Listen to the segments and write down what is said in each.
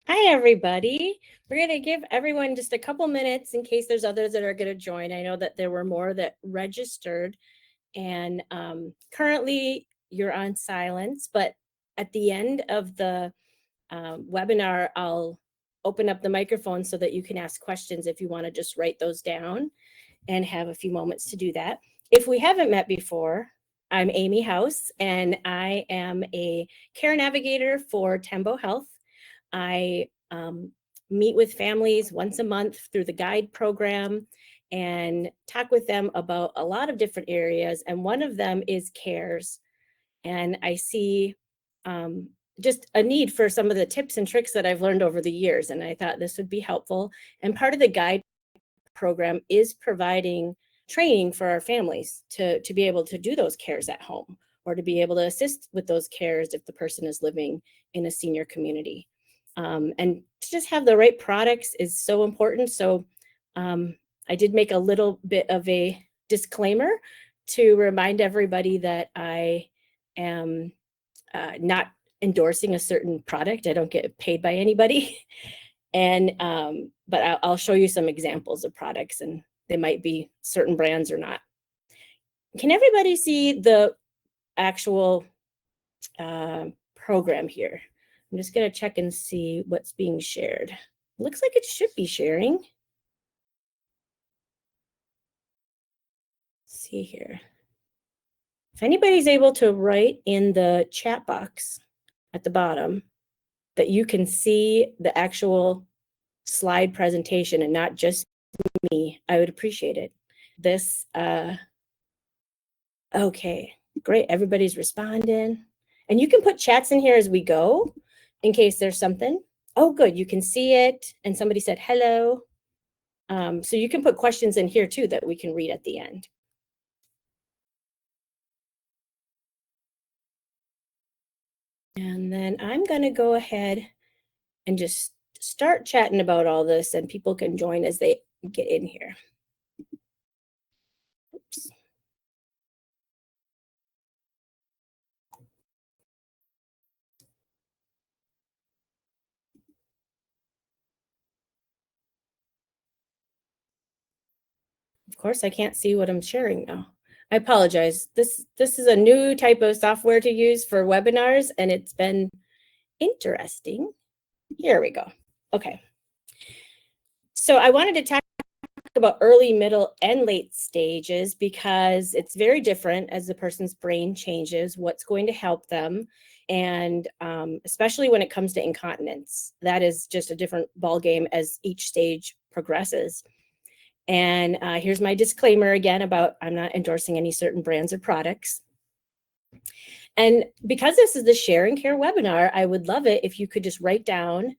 Hi, everybody. We're going to give everyone just a couple minutes in case there's others that are going to join. I know that there were more that registered, and currently you're on silence, but at the end of the webinar, I'll open up the microphone so that you can ask questions if you want to just write those down and have a few moments to do that. If we haven't met before, I'm Amy House, and I am a care navigator for Tembo Health. I meet with families once a month through the guide program and talk with them about a lot of different areas. And one of them is cares. And I see just a need for some of the tips and tricks that I've learned over the years. And I thought this would be helpful. And part of the guide program is providing training for our families to be able to do those cares at home, or to be able to assist with those cares if the person is living in a senior community. And to just have the right products is so important. So I did make a little bit of a disclaimer to remind everybody that I am not endorsing a certain product. I don't get paid by anybody. And but I'll show you some examples of products, and they might be certain brands or not. Can everybody see the actual program here? I'm just going to check and see what's being shared. Looks like it should be sharing. Let's see here. If anybody's able to write in the chat box at the bottom that you can see the actual slide presentation and not just me, I would appreciate it. This, okay, great. Everybody's responding. And you can put chats in here as we go in case there's something. Oh, good. You can see it. And somebody said hello. So you can put questions in here too that we can read at the end. And then I'm going to go ahead and just start chatting about all this, and people can join as they get in here. Oops. Of course, I can't see what I'm sharing now. I apologize. This is a new type of software to use for webinars, and it's been interesting. Here we go. Okay. So I wanted to talk about early, middle, and late stages because it's very different as the person's brain changes, what's going to help them. And especially when it comes to incontinence, that is just a different ballgame as each stage progresses. And here's my disclaimer again about I'm not endorsing any certain brands or products. And because this is the Share and Care webinar, I would love it if you could just write down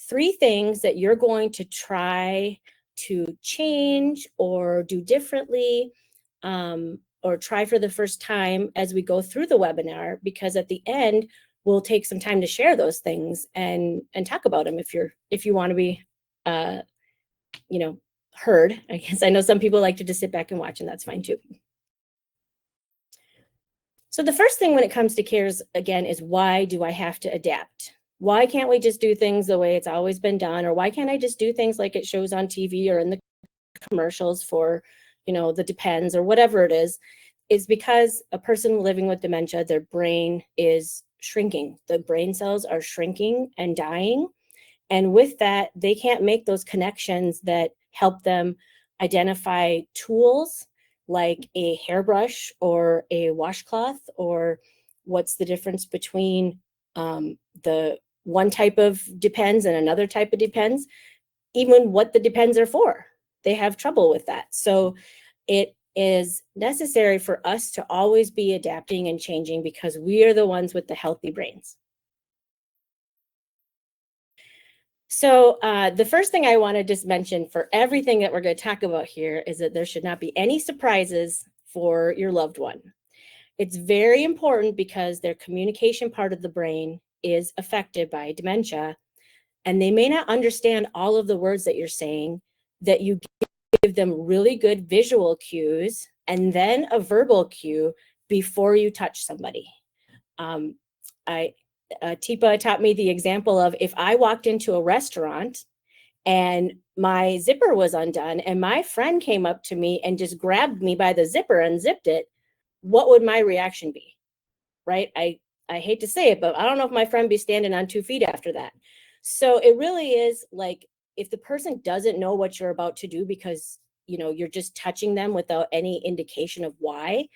3 things that you're going to try to change or do differently, or try for the first time as we go through the webinar, because at the end, we'll take some time to share those things and talk about them if you want to be, heard. I guess I know some people like to just sit back and watch, and that's fine too. So the first thing when it comes to cares, again, is why do I have to adapt? Why can't we just do things the way it's always been done? Or why can't I just do things like it shows on TV or in the commercials for, the Depends or whatever it is because a person living with dementia, their brain is shrinking. The brain cells are shrinking and dying. And with that, they can't make those connections that help them identify tools like a hairbrush or a washcloth, or what's the difference between the one type of Depends and another type of Depends, even what the Depends are for. They have trouble with that. So it is necessary for us to always be adapting and changing because we are the ones with the healthy brains. So the first thing I want to just mention for everything that we're going to talk about here is that there should not be any surprises for your loved one. It's very important because their communication part of the brain is affected by dementia, and they may not understand all of the words that you're saying, that you give them really good visual cues and then a verbal cue before you touch somebody. Tipa taught me the example of if I walked into a restaurant and my zipper was undone and my friend came up to me and just grabbed me by the zipper and zipped it, what would my reaction be? Right? I hate to say it, but I don't know if my friend be standing on 2 feet after that. So it really is like, if the person doesn't know what you're about to do because, you know, you're just touching them without any indication of why,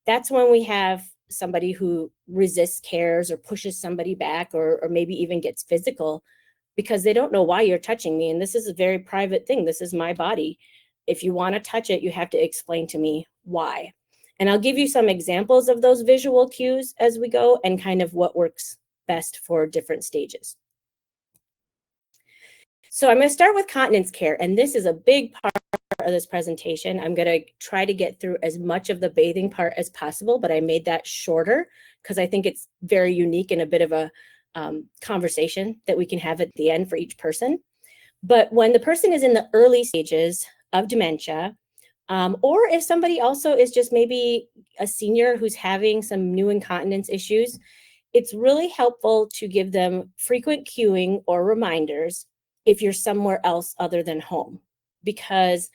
that's when we have somebody who resists cares or pushes somebody back, or maybe even gets physical because they don't know why you're touching me. And this is a very private thing. This is my body. If you want to touch it, you have to explain to me why. And I'll give you some examples of those visual cues as we go and kind of what works best for different stages. So I'm going to start with continence care. And this is a big part of this presentation. I'm going to try to get through as much of the bathing part as possible, but I made that shorter because I think it's very unique and a bit of a conversation that we can have at the end for each person. But when the person is in the early stages of dementia, or if somebody also is just maybe a senior who's having some new incontinence issues, it's really helpful to give them frequent cueing or reminders if you're somewhere else other than home. Because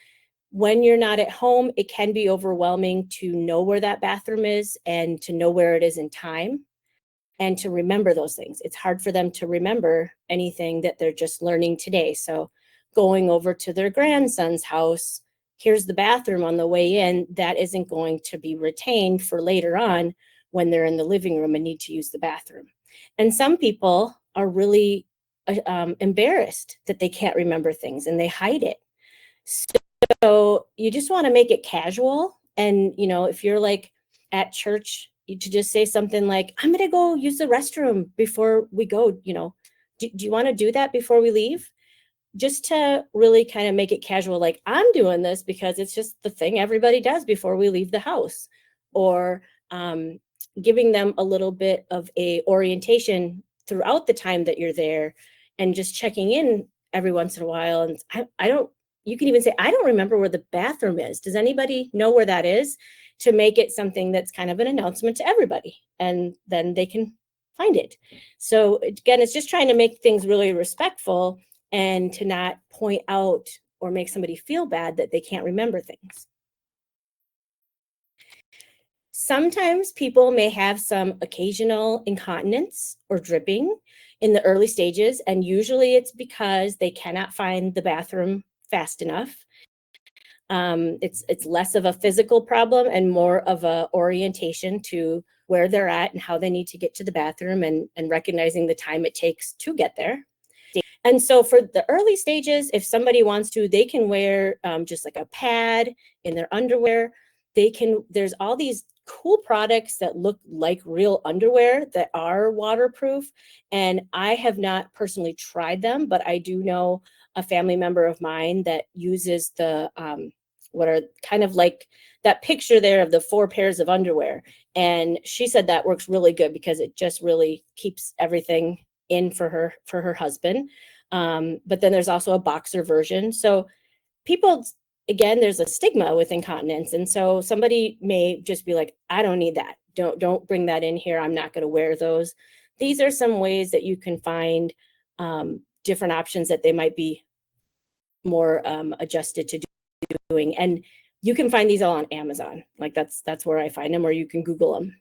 when you're not at home, it can be overwhelming to know where that bathroom is and to know where it is in time and to remember those things. It's hard for them to remember anything that they're just learning today. So going over to their grandson's house, here's the bathroom on the way in, that isn't going to be retained for later on when they're in the living room and need to use the bathroom. And some people are really embarrassed that they can't remember things and they hide it. So you just want to make it casual. And, you know, if you're like at church, to just say something like, I'm going to go use the restroom before we go, you know, do you want to do that before we leave? Just to really kind of make it casual, like I'm doing this because it's just the thing everybody does before we leave the house, or giving them a little bit of a orientation throughout the time that you're there and just checking in every once in a while. And I don't, you can even say, I don't remember where the bathroom is. Does anybody know where that is? To make it something that's kind of an announcement to everybody, and then they can find it. So again, it's just trying to make things really respectful and to not point out or make somebody feel bad that they can't remember things. Sometimes people may have some occasional incontinence or dripping in the early stages, and usually it's because they cannot find the bathroom fast enough. It's less of a physical problem and more of a orientation to where they're at and how they need to get to the bathroom, and recognizing the time it takes to get there. And so for the early stages, if somebody wants to, they can wear just like a pad in their underwear. There's all these cool products that look like real underwear that are waterproof. And I have not personally tried them, but I do know a family member of mine that uses the, what are kind of like that picture there of the 4 pairs of underwear. And she said that works really good because it just really keeps everything in for her husband. But then there's also a boxer version. So people, again, there's a stigma with incontinence. And so somebody may just be like, I don't need that. Don't bring that in here. I'm not going to wear those. These are some ways that you can find different options that they might be more adjusted to doing. And you can find these all on Amazon. Like that's where I find them, or you can Google them.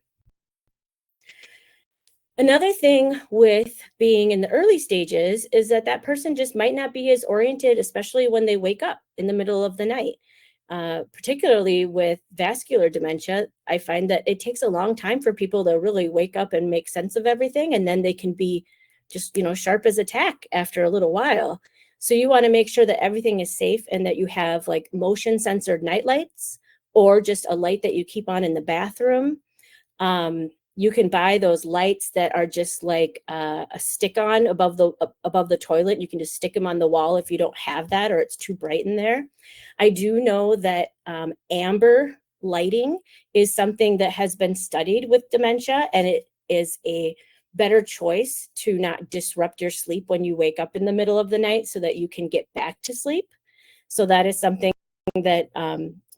Another thing with being in the early stages is that person just might not be as oriented, especially when they wake up in the middle of the night. Particularly with vascular dementia, I find that it takes a long time for people to really wake up and make sense of everything. And then they can be just, you know, sharp as a tack after a little while. So you want to make sure that everything is safe and that you have like motion censored night lights, or just a light that you keep on in the bathroom. You can buy those lights that are just like a stick-on above the toilet. You can just stick them on the wall if you don't have that or it's too bright in there. I do know that amber lighting is something that has been studied with dementia, and it is a better choice to not disrupt your sleep when you wake up in the middle of the night so that you can get back to sleep. So that is something that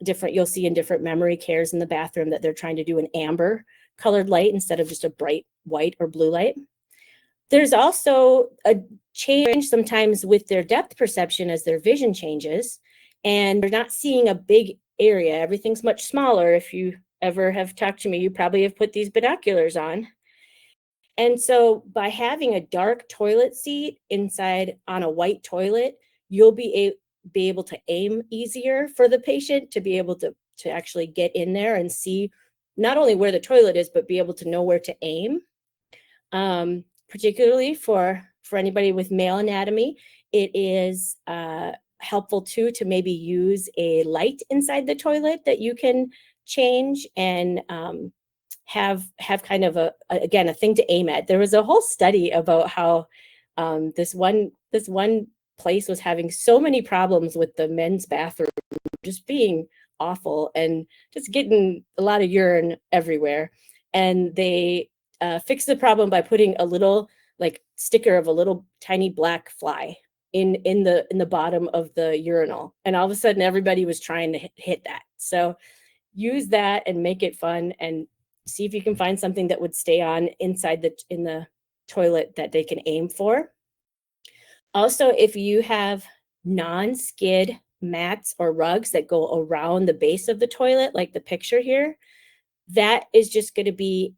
you'll see in different memory cares in the bathroom, that they're trying to do an amber colored light instead of just a bright white or blue light. There's also a change sometimes with their depth perception as their vision changes, and they're not seeing a big area. Everything's much smaller. If you ever have talked to me, you probably have put these binoculars on. And so by having a dark toilet seat inside on a white toilet, you'll be able to aim easier for the patient to be able to actually get in there and see not only where the toilet is, but be able to know where to aim. Particularly for anybody with male anatomy, it is helpful too to maybe use a light inside the toilet that you can change and have kind of again a thing to aim at. There was a whole study about how this one place was having so many problems with the men's bathroom just being awful and just getting a lot of urine everywhere, and they fixed the problem by putting a little like sticker of a little tiny black fly in the bottom of the urinal, and all of a sudden everybody was trying to hit that. So use that and make it fun, and see if you can find something that would stay on inside in the toilet that they can aim for. Also, if you have non-skid mats or rugs that go around the base of the toilet, like the picture here, that is just going to be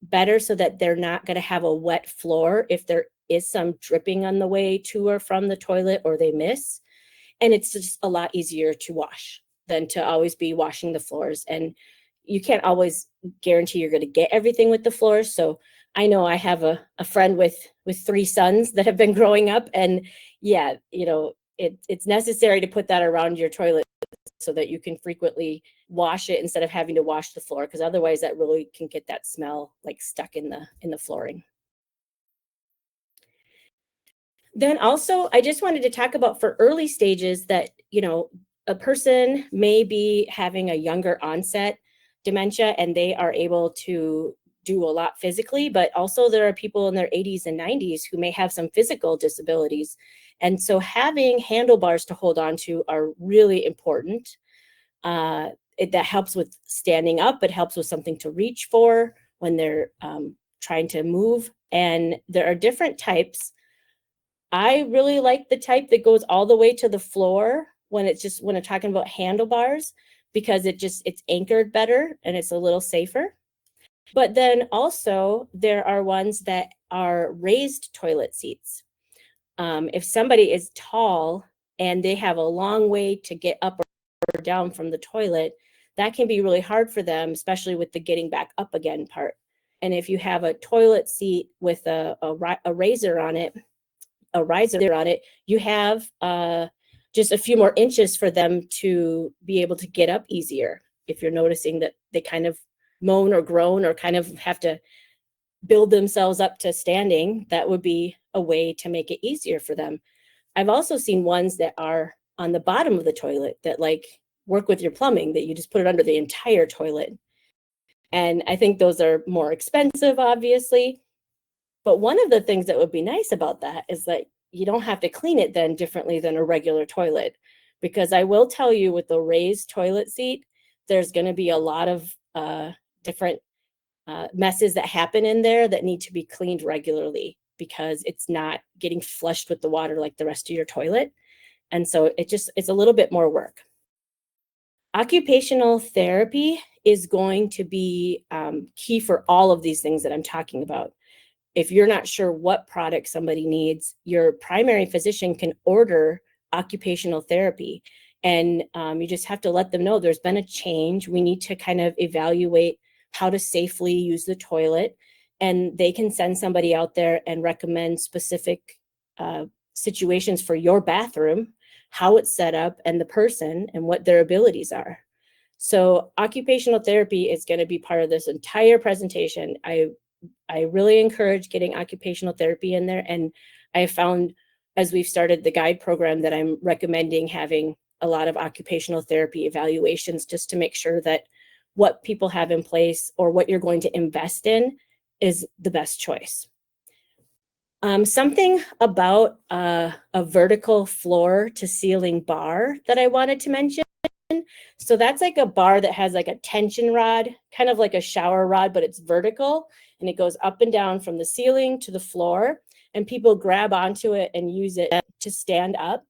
better so that they're not going to have a wet floor if there is some dripping on the way to or from the toilet or they miss. And it's just a lot easier to wash than to always be washing the floors. And you can't always guarantee you're going to get everything with the floors. So I know I have a friend with 3 sons that have been growing up, and yeah, you know, it's necessary to put that around your toilet so that you can frequently wash it instead of having to wash the floor, because otherwise that really can get that smell like stuck in the flooring. Then also, I just wanted to talk about for early stages that, you know, a person may be having a younger onset dementia and they are able to do a lot physically, but also there are people in their 80s and 90s who may have some physical disabilities. And so having handlebars to hold on to are really important. That helps with standing up. It helps with something to reach for when they're trying to move. And there are different types. I really like the type that goes all the way to the floor when I'm talking about handlebars, because it's anchored better and it's a little safer. But then also there are ones that are raised toilet seats. If somebody is tall and they have a long way to get up or down from the toilet, that can be really hard for them, especially with the getting back up again part. And if you have a toilet seat with a riser on it, you have just a few more inches for them to be able to get up easier. If you're noticing that they kind of moan or groan or kind of have to build themselves up to standing, that would be a way to make it easier for them. I've also seen ones that are on the bottom of the toilet that like work with your plumbing, that you just put it under the entire toilet. And I think those are more expensive, obviously. But one of the things that would be nice about that is that you don't have to clean it then differently than a regular toilet. Because I will tell you, with the raised toilet seat, there's going to be a lot of different messes that happen in there that need to be cleaned regularly, because it's not getting flushed with the water like the rest of your toilet. And so it's a little bit more work. Occupational therapy is going to be key for all of these things that I'm talking about. If you're not sure what product somebody needs, your primary physician can order occupational therapy. And you just have to let them know there's been a change. We need to kind of evaluate how to safely use the toilet. And they can send somebody out there and recommend specific situations for your bathroom, how it's set up, and the person, and what their abilities are. So occupational therapy is going to be part of this entire presentation. I really encourage getting occupational therapy in there. And I found, as we've started the guide program, that I'm recommending having a lot of occupational therapy evaluations, just to make sure that what people have in place or what you're going to invest in is the best choice. Something about a vertical floor to ceiling bar that I wanted to mention. So that's like a bar that has like a tension rod, kind of like a shower rod, but it's vertical, and it goes up and down from the ceiling to the floor. and people grab onto it and use it to stand up.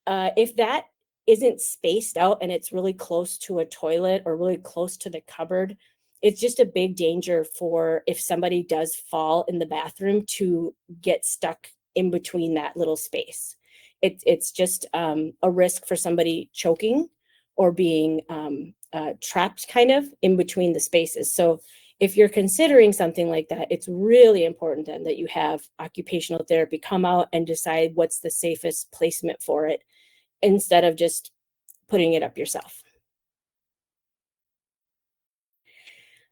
If that isn't spaced out and it's really close to a toilet or really close to the cupboard, it's just a big danger for if somebody does fall in the bathroom to get stuck in between that little space. It's just a risk for somebody choking or being trapped kind of in between the spaces. So if you're considering something like that, it's really important then that you have occupational therapy come out and decide what's the safest placement for it instead of just putting it up yourself.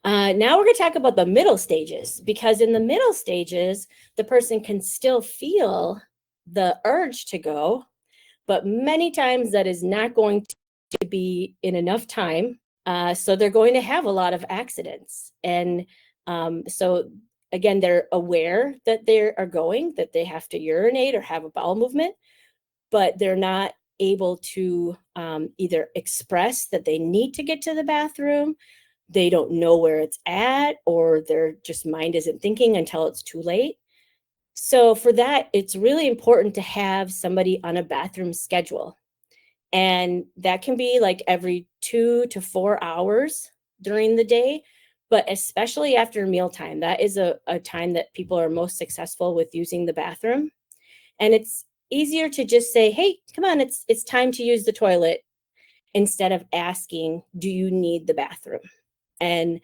Now we're going to talk about the middle stages, because in the middle stages, the person can still feel the urge to go, but many times that is not going to be in enough time. So they're going to have a lot of accidents. And so again, they're aware that they are going, that they have to urinate or have a bowel movement, but they're not able to either express that they need to get to the bathroom, they don't know where it's at, or their just mind isn't thinking until it's too late. So for that, it's really important to have somebody on a bathroom schedule. And that can be like every 2 to 4 hours during the day, but especially after mealtime. That is a time that people are most successful with using the bathroom. And it's easier to just say, hey, come on, it's time to use the toilet, instead of asking, do you need the bathroom? And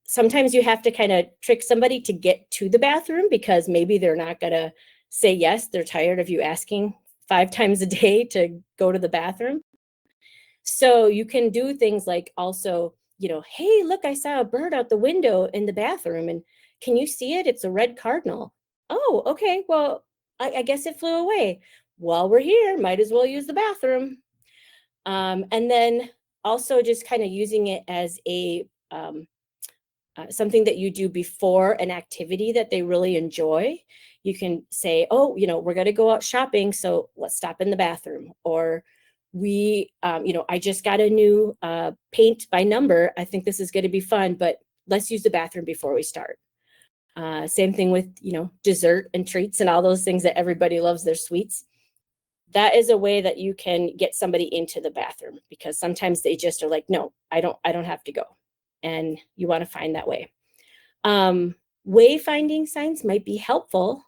sometimes you have to kind of trick somebody to get to the bathroom, because maybe they're not going to say yes. They're tired of you asking 5 times a day to go to the bathroom. So you can do things like also, hey, look, I saw a bird out the window in the bathroom, and can you see it? It's a red cardinal. Oh, okay. Well, I guess it flew away. While we're here, might as well use the bathroom. And then also just kind of using it as a something that you do before an activity that they really enjoy. You can say, oh, we're going to go out shopping, so let's stop in the bathroom. Or I just got a new paint by number. I think this is going to be fun, but let's use the bathroom before we start. Same thing with, dessert and treats and all those things that everybody loves, their sweets. That is a way that you can get somebody into the bathroom, because sometimes they just are like, no, I don't have to go. And you want to find that way. Wayfinding signs might be helpful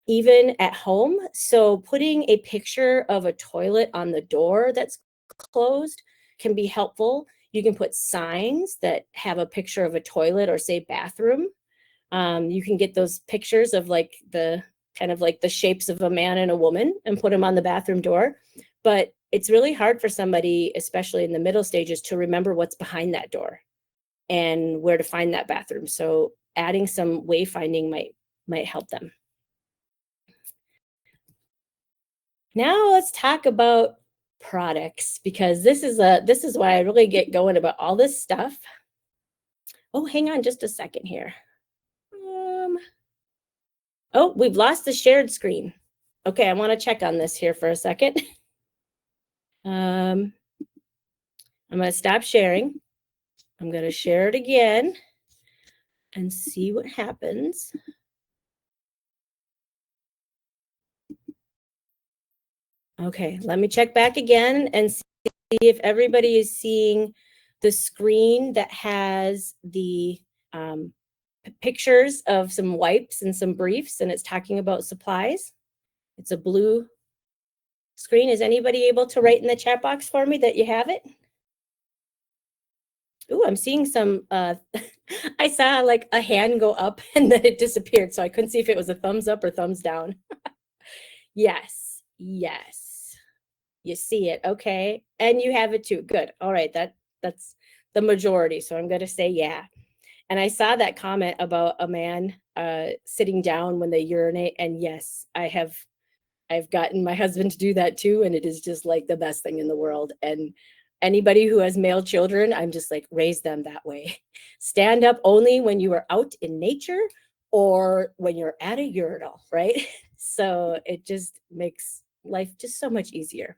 even at home. So putting a picture of a toilet on the door that's closed can be helpful. You can put signs that have a picture of a toilet or say bathroom. You can get those pictures of like the kind of like the shapes of a man and a woman and put them on the bathroom door. But it's really hard for somebody, especially in the middle stages, to remember what's behind that door and where to find that bathroom. So adding some wayfinding might help them. Now let's talk about products, because this is why I really get going about all this stuff. Oh, hang on just a second here. Oh, we've lost the shared screen. Okay, I want to check on this here for a second. I'm going to stop sharing. I'm going to share it again and see what happens. Okay, let me check back again and see if everybody is seeing the screen that has the pictures of some wipes and some briefs, and it's talking about supplies. It's a blue screen. Is anybody able to write in the chat box for me that you have it? Ooh, I'm seeing some, I saw like a hand go up and then it disappeared. So I couldn't see if it was a thumbs up or thumbs down. Yes. You see it. Okay. And you have it too. Good. All right. That's the majority. So I'm going to say, yeah. And I saw that comment about a man sitting down when they urinate. And yes, I've gotten my husband to do that too. And it is just like the best thing in the world. And anybody who has male children, I'm just like, raise them that way. Stand up only when you are out in nature or when you're at a urinal, right? So it just makes life just so much easier.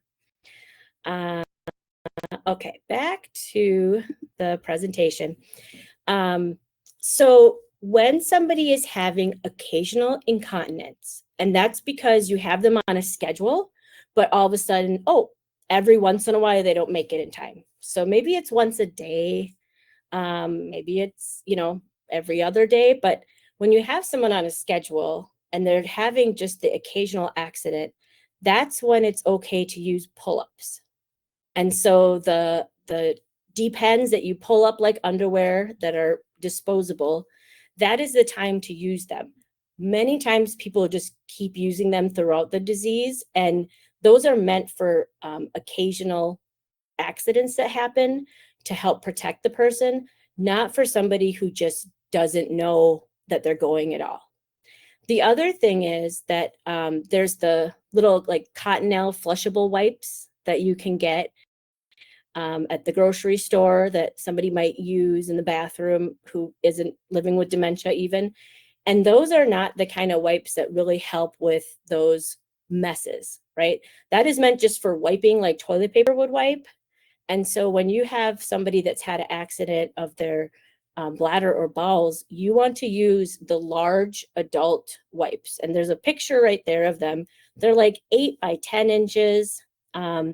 Okay, back to the presentation. So when somebody is having occasional incontinence, and that's because you have them on a schedule, but all of a sudden, oh, every once in a while they don't make it in time. So maybe it's once a day, maybe it's, every other day. But when you have someone on a schedule and they're having just the occasional accident, that's when it's okay to use pull-ups. And so the depends that you pull up like underwear that are disposable, that is the time to use them. Many times people just keep using them throughout the disease, and those are meant for occasional accidents that happen to help protect the person, not for somebody who just doesn't know that they're going at all. The other thing is that there's the little like Cottonelle flushable wipes that you can get at the grocery store that somebody might use in the bathroom who isn't living with dementia even. And those are not the kind of wipes that really help with those messes, right? That is meant just for wiping like toilet paper would wipe. And so when you have somebody that's had an accident of their bladder or bowels, you want to use the large adult wipes. And there's a picture right there of them. They're like 8 by 10 inches.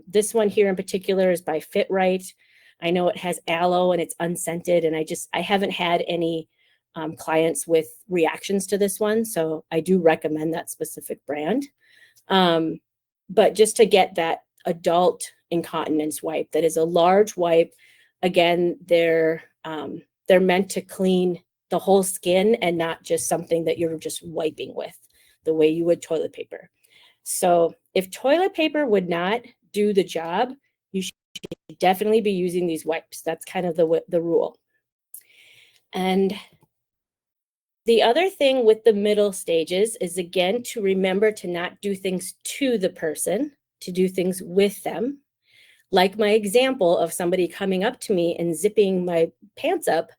This one here in particular is by Fit Right. I know it has aloe and it's unscented, and I haven't had any clients with reactions to this one, so I do recommend that specific brand. But just to get that adult incontinence wipe, that is a large wipe. Again, they're meant to clean the whole skin and not just something that you're just wiping with the way you would toilet paper. So if toilet paper would not do the job, you should definitely be using these wipes. That's kind of the rule. And the other thing with the middle stages is, again, to remember to not do things to the person, to do things with them. Like my example of somebody coming up to me and zipping my pants up,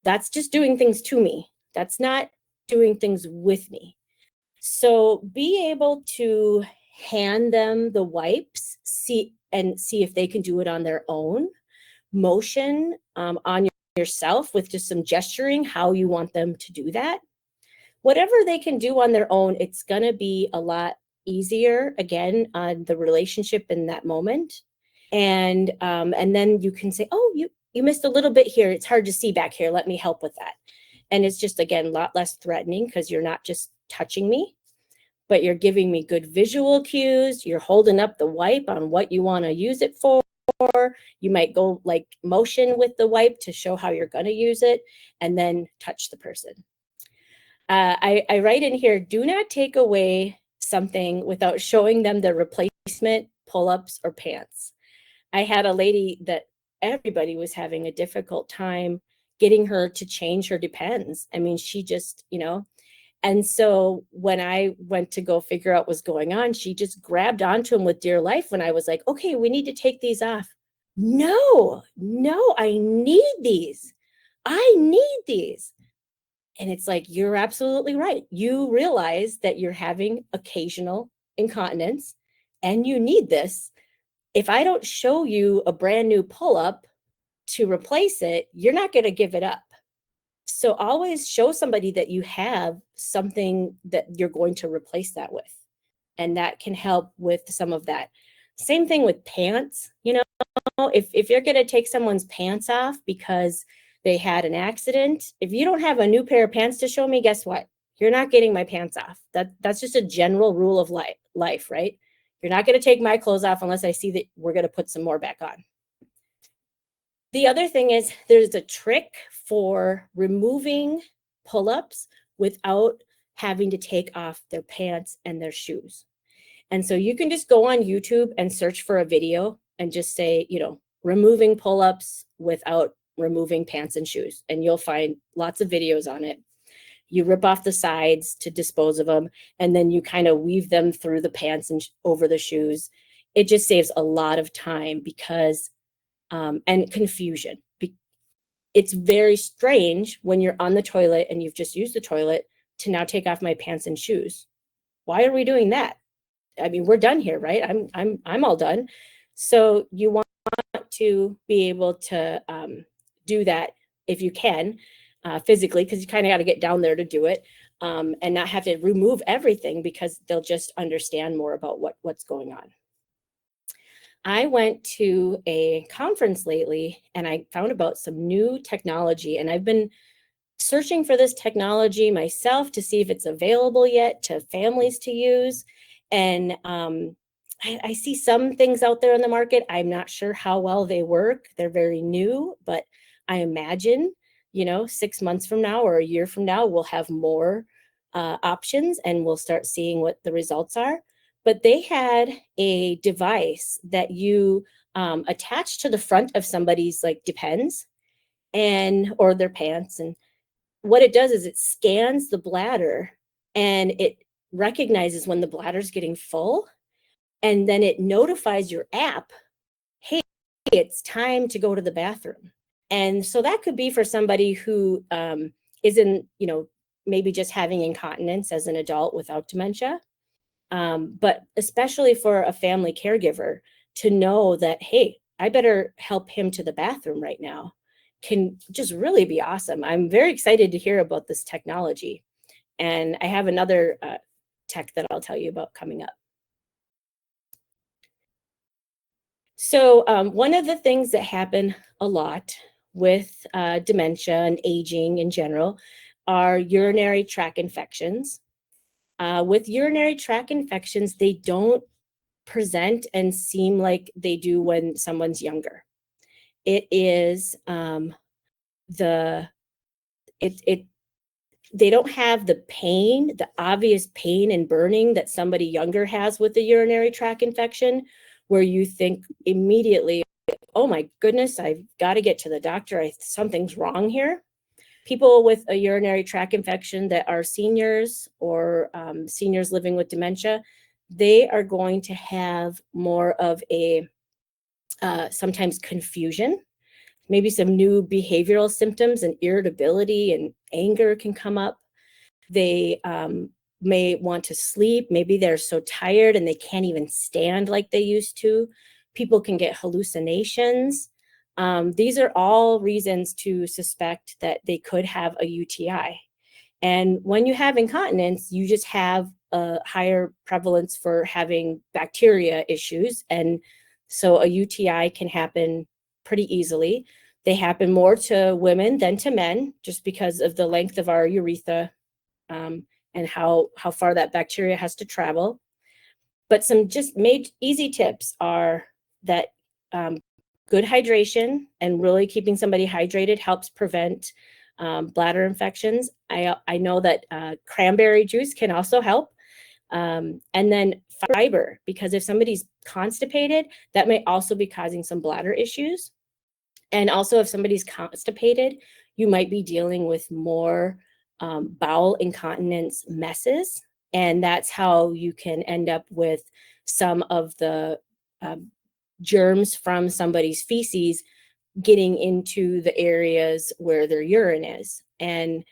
that's just doing things to me. That's not doing things with me. So be able to hand them the wipes, see if they can do it on their own. Motion on yourself with just some gesturing how you want them to do that. Whatever they can do on their own, it's going to be a lot easier, again, on the relationship in that moment. And then you can say, oh, you missed a little bit here. It's hard to see back here. Let me help with that. And it's just, again, a lot less threatening because you're not just touching me, but you're giving me good visual cues. You're holding up the wipe on what you want to use it for. You might go like motion with the wipe to show how you're going to use it, and then touch the person. I write in here, do not take away something without showing them the replacement pull-ups or pants. I had a lady that everybody was having a difficult time getting her to change her Depends. I mean, she just, and so when I went to go figure out what's going on, she just grabbed onto him with dear life when I was like, okay, we need to take these off. No, I need these. I need these. And it's like, you're absolutely right. You realize that you're having occasional incontinence and you need this. If I don't show you a brand new pull-up to replace it, you're not going to give it up. So always show somebody that you have something that you're going to replace that with. And that can help with some of that. Same thing with pants. If you're going to take someone's pants off because they had an accident, if you don't have a new pair of pants to show me, guess what? You're not getting my pants off. That's just a general rule of life, right? You're not going to take my clothes off unless I see that we're going to put some more back on. The other thing is there's a trick for removing pull-ups without having to take off their pants and their shoes. And so you can just go on YouTube and search for a video and just say, removing pull-ups without removing pants and shoes. And you'll find lots of videos on it. You rip off the sides to dispose of them, and then you kind of weave them through the pants and over the shoes. It just saves a lot of time because, and confusion. It's very strange when you're on the toilet and you've just used the toilet to now take off my pants and shoes. Why are we doing that? I mean, we're done here, right? I'm all done. So you want to be able to do that if you can. physically, because you kind of got to get down there to do it, and not have to remove everything, because they'll just understand more about what's going on. I went to a conference lately and I found about some new technology, and I've been searching for this technology myself to see if it's available yet to families to use. And I see some things out there in the market. I'm not sure how well they work. They're very new, but I imagine, 6 months from now or a year from now, we'll have more options and we'll start seeing what the results are. But they had a device that you attach to the front of somebody's like Depends or their pants, and what it does is it scans the bladder and it recognizes when the bladder's getting full, and then it notifies your app, hey, it's time to go to the bathroom. And so that could be for somebody who is in, maybe just having incontinence as an adult without dementia, but especially for a family caregiver to know that, hey, I better help him to the bathroom right now, can just really be awesome. I'm very excited to hear about this technology. And I have another tech that I'll tell you about coming up. So one of the things that happen a lot with dementia and aging in general are urinary tract infections. With urinary tract infections, they don't present and seem like they do when someone's younger. It is they don't have the pain, the obvious pain and burning that somebody younger has with a urinary tract infection, where you think immediately, oh my goodness, I've got to get to the doctor. Something's wrong here. People with a urinary tract infection that are seniors or seniors living with dementia, they are going to have more of a sometimes confusion, maybe some new behavioral symptoms, and irritability and anger can come up. They may want to sleep. Maybe they're so tired and they can't even stand like they used to. People can get hallucinations. These are all reasons to suspect that they could have a UTI. And when you have incontinence, you just have a higher prevalence for having bacteria issues. And so a UTI can happen pretty easily. They happen more to women than to men, just because of the length of our urethra and how far that bacteria has to travel. But some just easy tips are that good hydration and really keeping somebody hydrated helps prevent bladder infections. I know that cranberry juice can also help. And then fiber, because if somebody's constipated, that may also be causing some bladder issues. And also if somebody's constipated, you might be dealing with more bowel incontinence messes. And that's how you can end up with some of the germs from somebody's feces getting into the areas where their urine is. And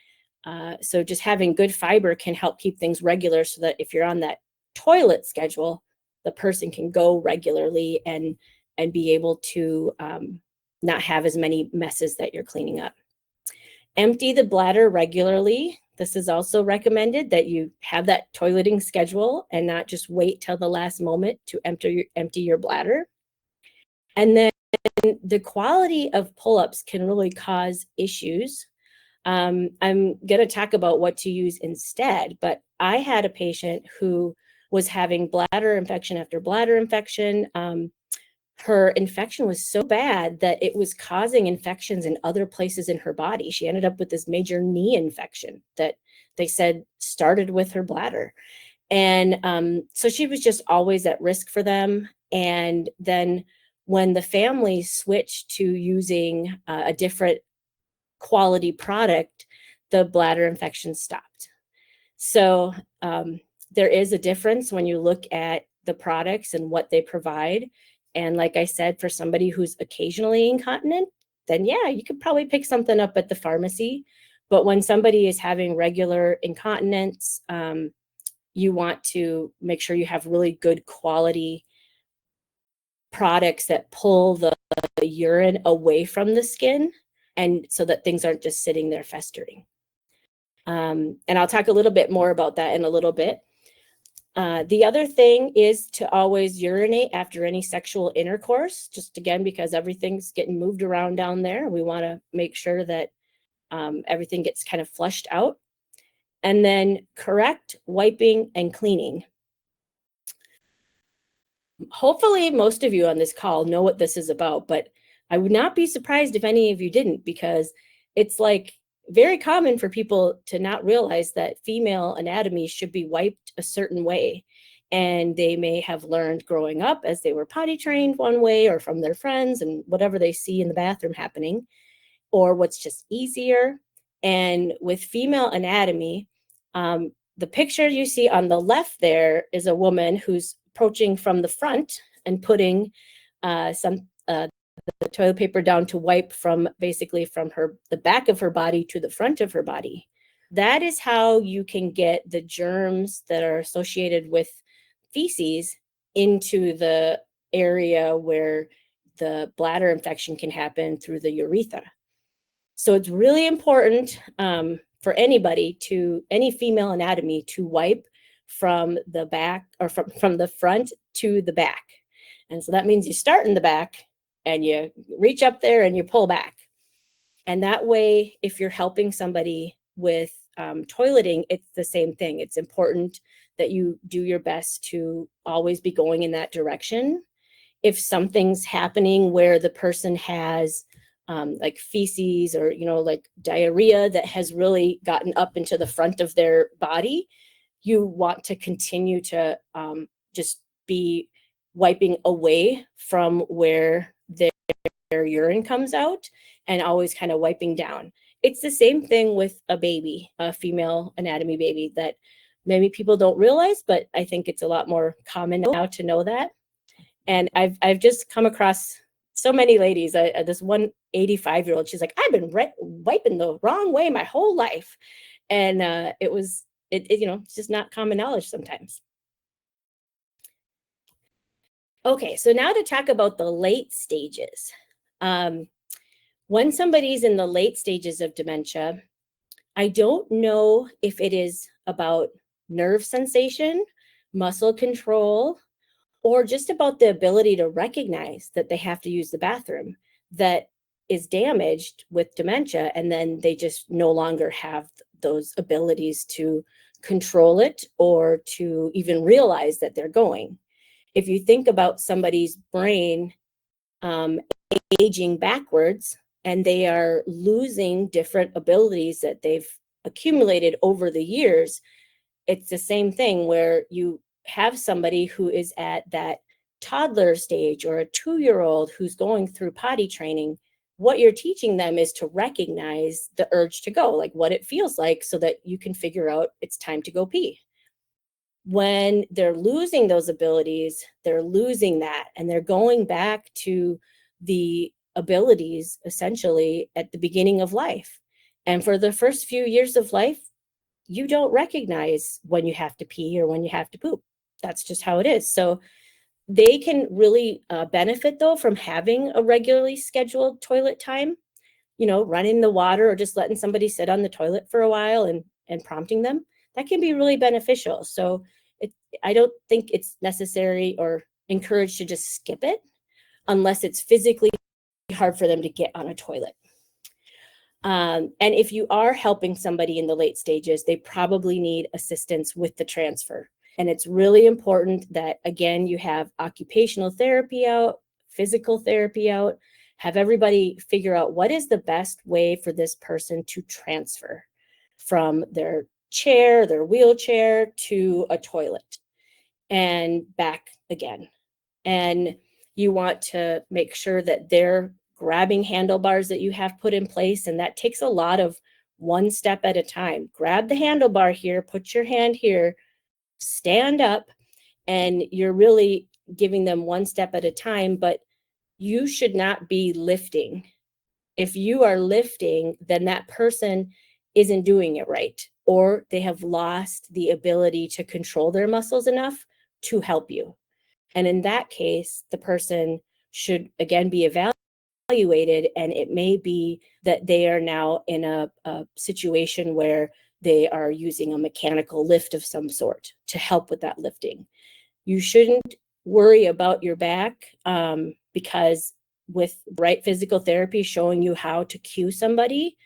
so just having good fiber can help keep things regular, so that if you're on that toilet schedule, the person can go regularly and be able to not have as many messes that you're cleaning up. Empty the bladder regularly. This is also recommended, that you have that toileting schedule and not just wait till the last moment to empty your bladder. And then the quality of pull-ups can really cause issues. I'm going to talk about what to use instead, but I had a patient who was having bladder infection after bladder infection. Her infection was so bad that it was causing infections in other places in her body. She ended up with this major knee infection that they said started with her bladder. And so she was just always at risk for them. And then when the family switched to using a different quality product, the bladder infection stopped. So there is a difference when you look at the products and what they provide. And like I said, for somebody who's occasionally incontinent, then yeah, you could probably pick something up at the pharmacy. But when somebody is having regular incontinence, you want to make sure you have really good quality products that pull the urine away from the skin, and so that things aren't just sitting there festering. And I'll talk a little bit more about that in a little bit. The other thing is to always urinate after any sexual intercourse, just again, because everything's getting moved around down there. We want to make sure that everything gets kind of flushed out. And then correct wiping and cleaning. Hopefully most of you on this call know what this is about, but I would not be surprised if any of you didn't, because it's like very common for people to not realize that female anatomy should be wiped a certain way. And they may have learned growing up as they were potty trained one way, or from their friends and whatever they see in the bathroom happening, or what's just easier. And with female anatomy, the picture you see on the left there is a woman who's approaching from the front and putting the toilet paper down to wipe from basically from the back of her body to the front of her body. That is how you can get the germs that are associated with feces into the area where the bladder infection can happen through the urethra. So it's really important for anybody any female anatomy to wipe from the back, or from the front to the back. And so that means you start in the back and you reach up there and you pull back. And that way, if you're helping somebody with toileting, it's the same thing. It's important that you do your best to always be going in that direction. If something's happening where the person has like feces or, like diarrhea that has really gotten up into the front of their body, you want to continue to just be wiping away from where their urine comes out, and always kind of wiping down. It's the same thing with a baby, a female anatomy baby, that maybe people don't realize, but I think it's a lot more common now to know that. And I've just come across so many ladies. This one 85-year-old, she's like, I've been wiping the wrong way my whole life. And it's just not common knowledge sometimes. Okay, so now to talk about the late stages. When somebody's in the late stages of dementia, I don't know if it is about nerve sensation, muscle control, or just about the ability to recognize that they have to use the bathroom that is damaged with dementia, and then they just no longer have those abilities to control it or to even realize that they're going. If you think about somebody's brain aging backwards, and they are losing different abilities that they've accumulated over the years, it's the same thing where you have somebody who is at that toddler stage, or a 2-year-old who's going through potty training. What you're teaching them is to recognize the urge to go, like what it feels like, so that you can figure out it's time to go pee. When they're losing those abilities, they're losing that, and they're going back to the abilities essentially at the beginning of life. And for the first few years of life, you don't recognize when you have to pee or when you have to poop. That's just how it is. So they can really benefit though from having a regularly scheduled toilet time, running the water or just letting somebody sit on the toilet for a while and prompting them. That can be really beneficial. So I don't think it's necessary or encouraged to just skip it unless it's physically hard for them to get on a toilet. And if you are helping somebody in the late stages, they probably need assistance with the transfer. And it's really important that, again, you have occupational therapy out, physical therapy out, have everybody figure out what is the best way for this person to transfer from their chair, their wheelchair, to a toilet and back again. And you want to make sure that they're grabbing handlebars that you have put in place. And that takes a lot of one step at a time. Grab the handlebar here, put your hand here, stand up, and you're really giving them one step at a time, but you should not be lifting. If you are lifting, then that person isn't doing it right, or they have lost the ability to control their muscles enough to help you. And in that case, the person should again be evaluated evaluated, and it may be that they are now in a situation where they are using a mechanical lift of some sort to help with that lifting. You shouldn't worry about your back because with right physical therapy showing you how to cue somebody,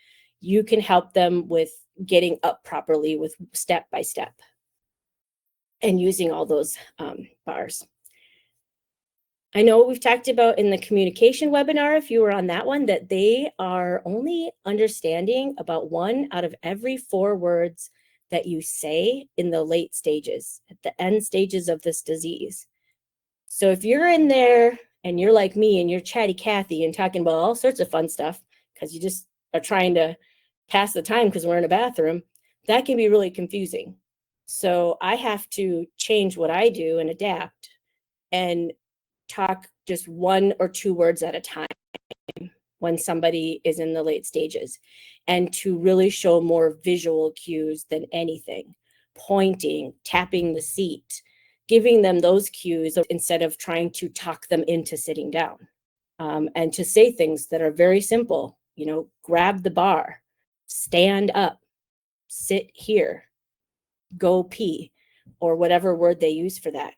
you can help them with getting up properly with step by step and using all those bars. I know we've talked about in the communication webinar, if you were on that one, that they are only understanding about 1 out of every 4 words that you say in the late stages, at the end stages of this disease. So if you're in there and you're like me and you're chatty Cathy and talking about all sorts of fun stuff because you just are trying to pass the time because we're in a bathroom, that can be really confusing. So I have to change what I do and adapt and talk just 1 or 2 words at a time when somebody is in the late stages, and to really show more visual cues than anything. Pointing, tapping the seat, giving them those cues instead of trying to talk them into sitting down. And to say things that are very simple, you know, grab the bar, stand up, sit here, go pee, or whatever word they use for that.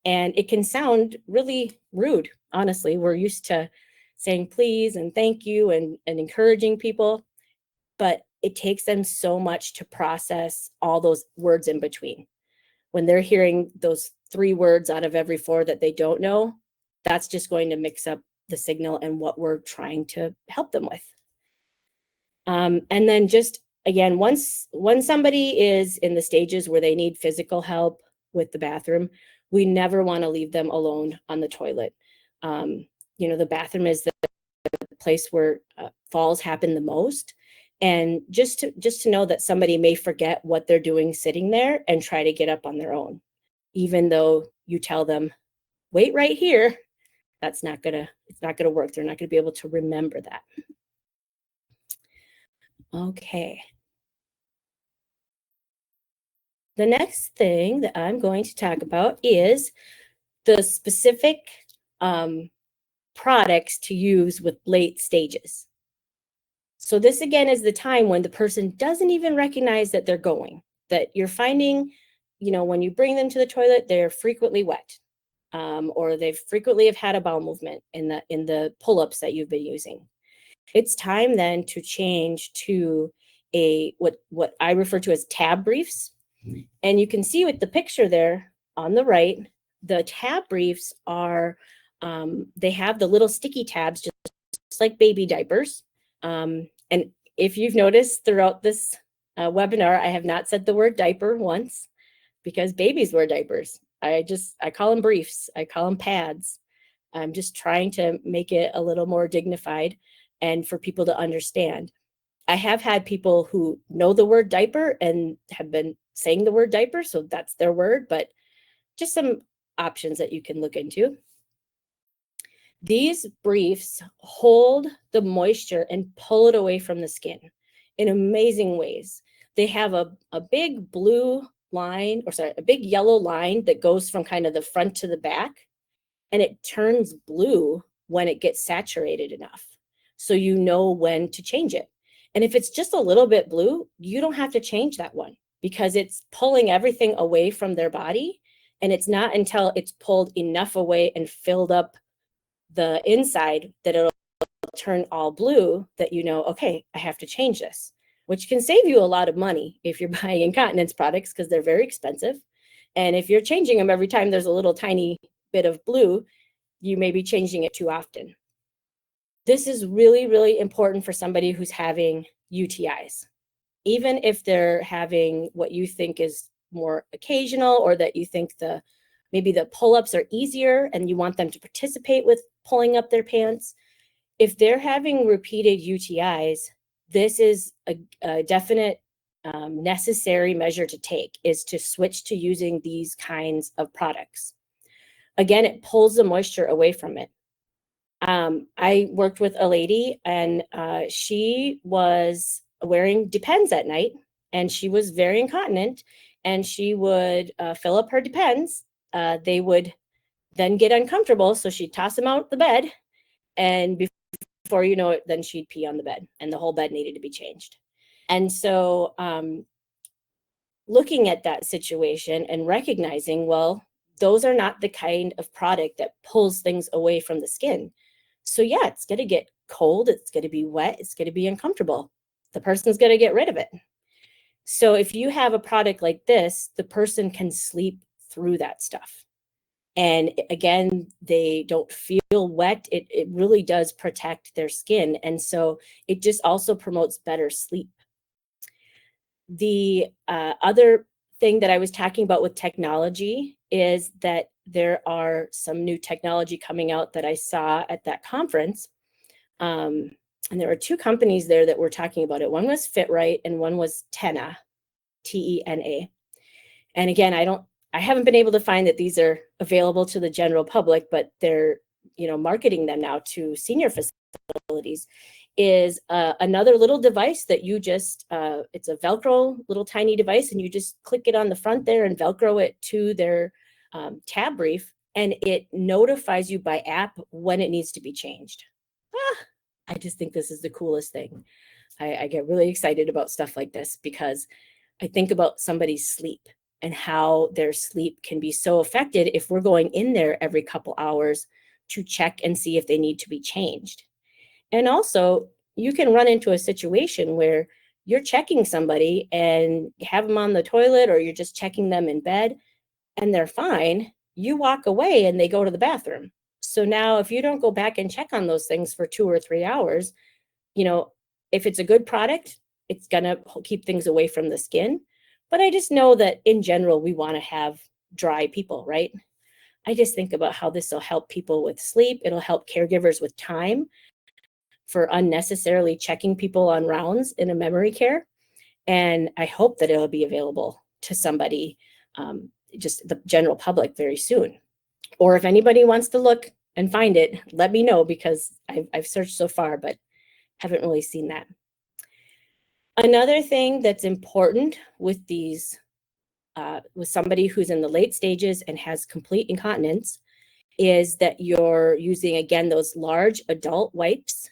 And it can sound really rude, honestly. We're used to saying please and thank you and encouraging people, but it takes them so much to process all those words in between. When they're hearing those 3 words out of every 4 that they don't know, that's just going to mix up the signal and what we're trying to help them with. And then just, again, once somebody is in the stages where they need physical help with the bathroom, we never want to leave them alone on the toilet. You know, the bathroom is the place where falls happen the most. And just to know that somebody may forget what they're doing sitting there and try to get up on their own, even though you tell them, wait right here, it's not gonna work. They're not gonna be able to remember that. Okay. The next thing that I'm going to talk about is the specific products to use with late stages. So this again is the time when the person doesn't even recognize that they're going, that you're finding, you know, when you bring them to the toilet, they're frequently wet, or they frequently have had a bowel movement in the pull-ups that you've been using. It's time then to change to what I refer to as tab briefs. And you can see with the picture there on the right, the tab briefs are, they have the little sticky tabs, just like baby diapers. And if you've noticed throughout this webinar, I have not said the word diaper once because babies wear diapers. I call them briefs. I call them pads. I'm just trying to make it a little more dignified and for people to understand. I have had people who know the word diaper and have been saying the word diaper, so that's their word, but just some options that you can look into. These briefs hold the moisture and pull it away from the skin in amazing ways. They have a big blue line, or sorry, a big yellow line that goes from kind of the front to the back, and it turns blue when it gets saturated enough. So you know when to change it. And if it's just a little bit blue, you don't have to change that one because it's pulling everything away from their body. And it's not until it's pulled enough away and filled up the inside that it'll turn all blue that you know, okay, I have to change this, which can save you a lot of money if you're buying incontinence products because they're very expensive. And if you're changing them every time there's a little tiny bit of blue, you may be changing it too often. This is really, really important for somebody who's having UTIs. Even if they're having what you think is more occasional, or that you think maybe the pull-ups are easier and you want them to participate with pulling up their pants. If they're having repeated UTIs, this is a definite necessary measure to take, is to switch to using these kinds of products. Again, it pulls the moisture away from it. I worked with a lady and she was wearing Depends at night and she was very incontinent, and she would fill up her Depends. They would then get uncomfortable, so she'd toss them out the bed, and before you know it, then she'd pee on the bed and the whole bed needed to be changed. And so looking at that situation and recognizing, well, those are not the kind of product that pulls things away from the skin. So yeah, it's going to get cold, it's going to be wet, it's going to be uncomfortable. The person's going to get rid of it. So if you have a product like this, the person can sleep through that stuff. And again, they don't feel wet. It really does protect their skin. And so it just also promotes better sleep. The other thing that I was talking about with technology is that there are some new technology coming out that I saw at that conference. And there were two companies there that were talking about it. One was FitRight and one was Tena, T-E-N-A. And again, I haven't been able to find that these are available to the general public, but they're, marketing them now to senior facilities. Is another little device that you just, it's a Velcro little tiny device, and you just click it on the front there and Velcro it to their tab brief, and it notifies you by app when it needs to be changed. I just think this is the coolest thing. I get really excited about stuff like this because I think about somebody's sleep and how their sleep can be so affected if we're going in there every couple hours to check and see if they need to be changed. And also, you can run into a situation where you're checking somebody and you have them on the toilet, or you're just checking them in bed and they're fine. You walk away and they go to the bathroom. So now if you don't go back and check on those things for 2 or 3 hours, if it's a good product, it's going to keep things away from the skin. But I just know that in general, we want to have dry people, right? I just think about how this will help people with sleep. It'll help caregivers with time for unnecessarily checking people on rounds in a memory care. And I hope that it'll be available to somebody, just the general public, very soon. Or if anybody wants to look and find it, let me know, because I've searched so far, but haven't really seen that. Another thing that's important with these, with somebody who's in the late stages and has complete incontinence, is that you're using, again, those large adult wipes,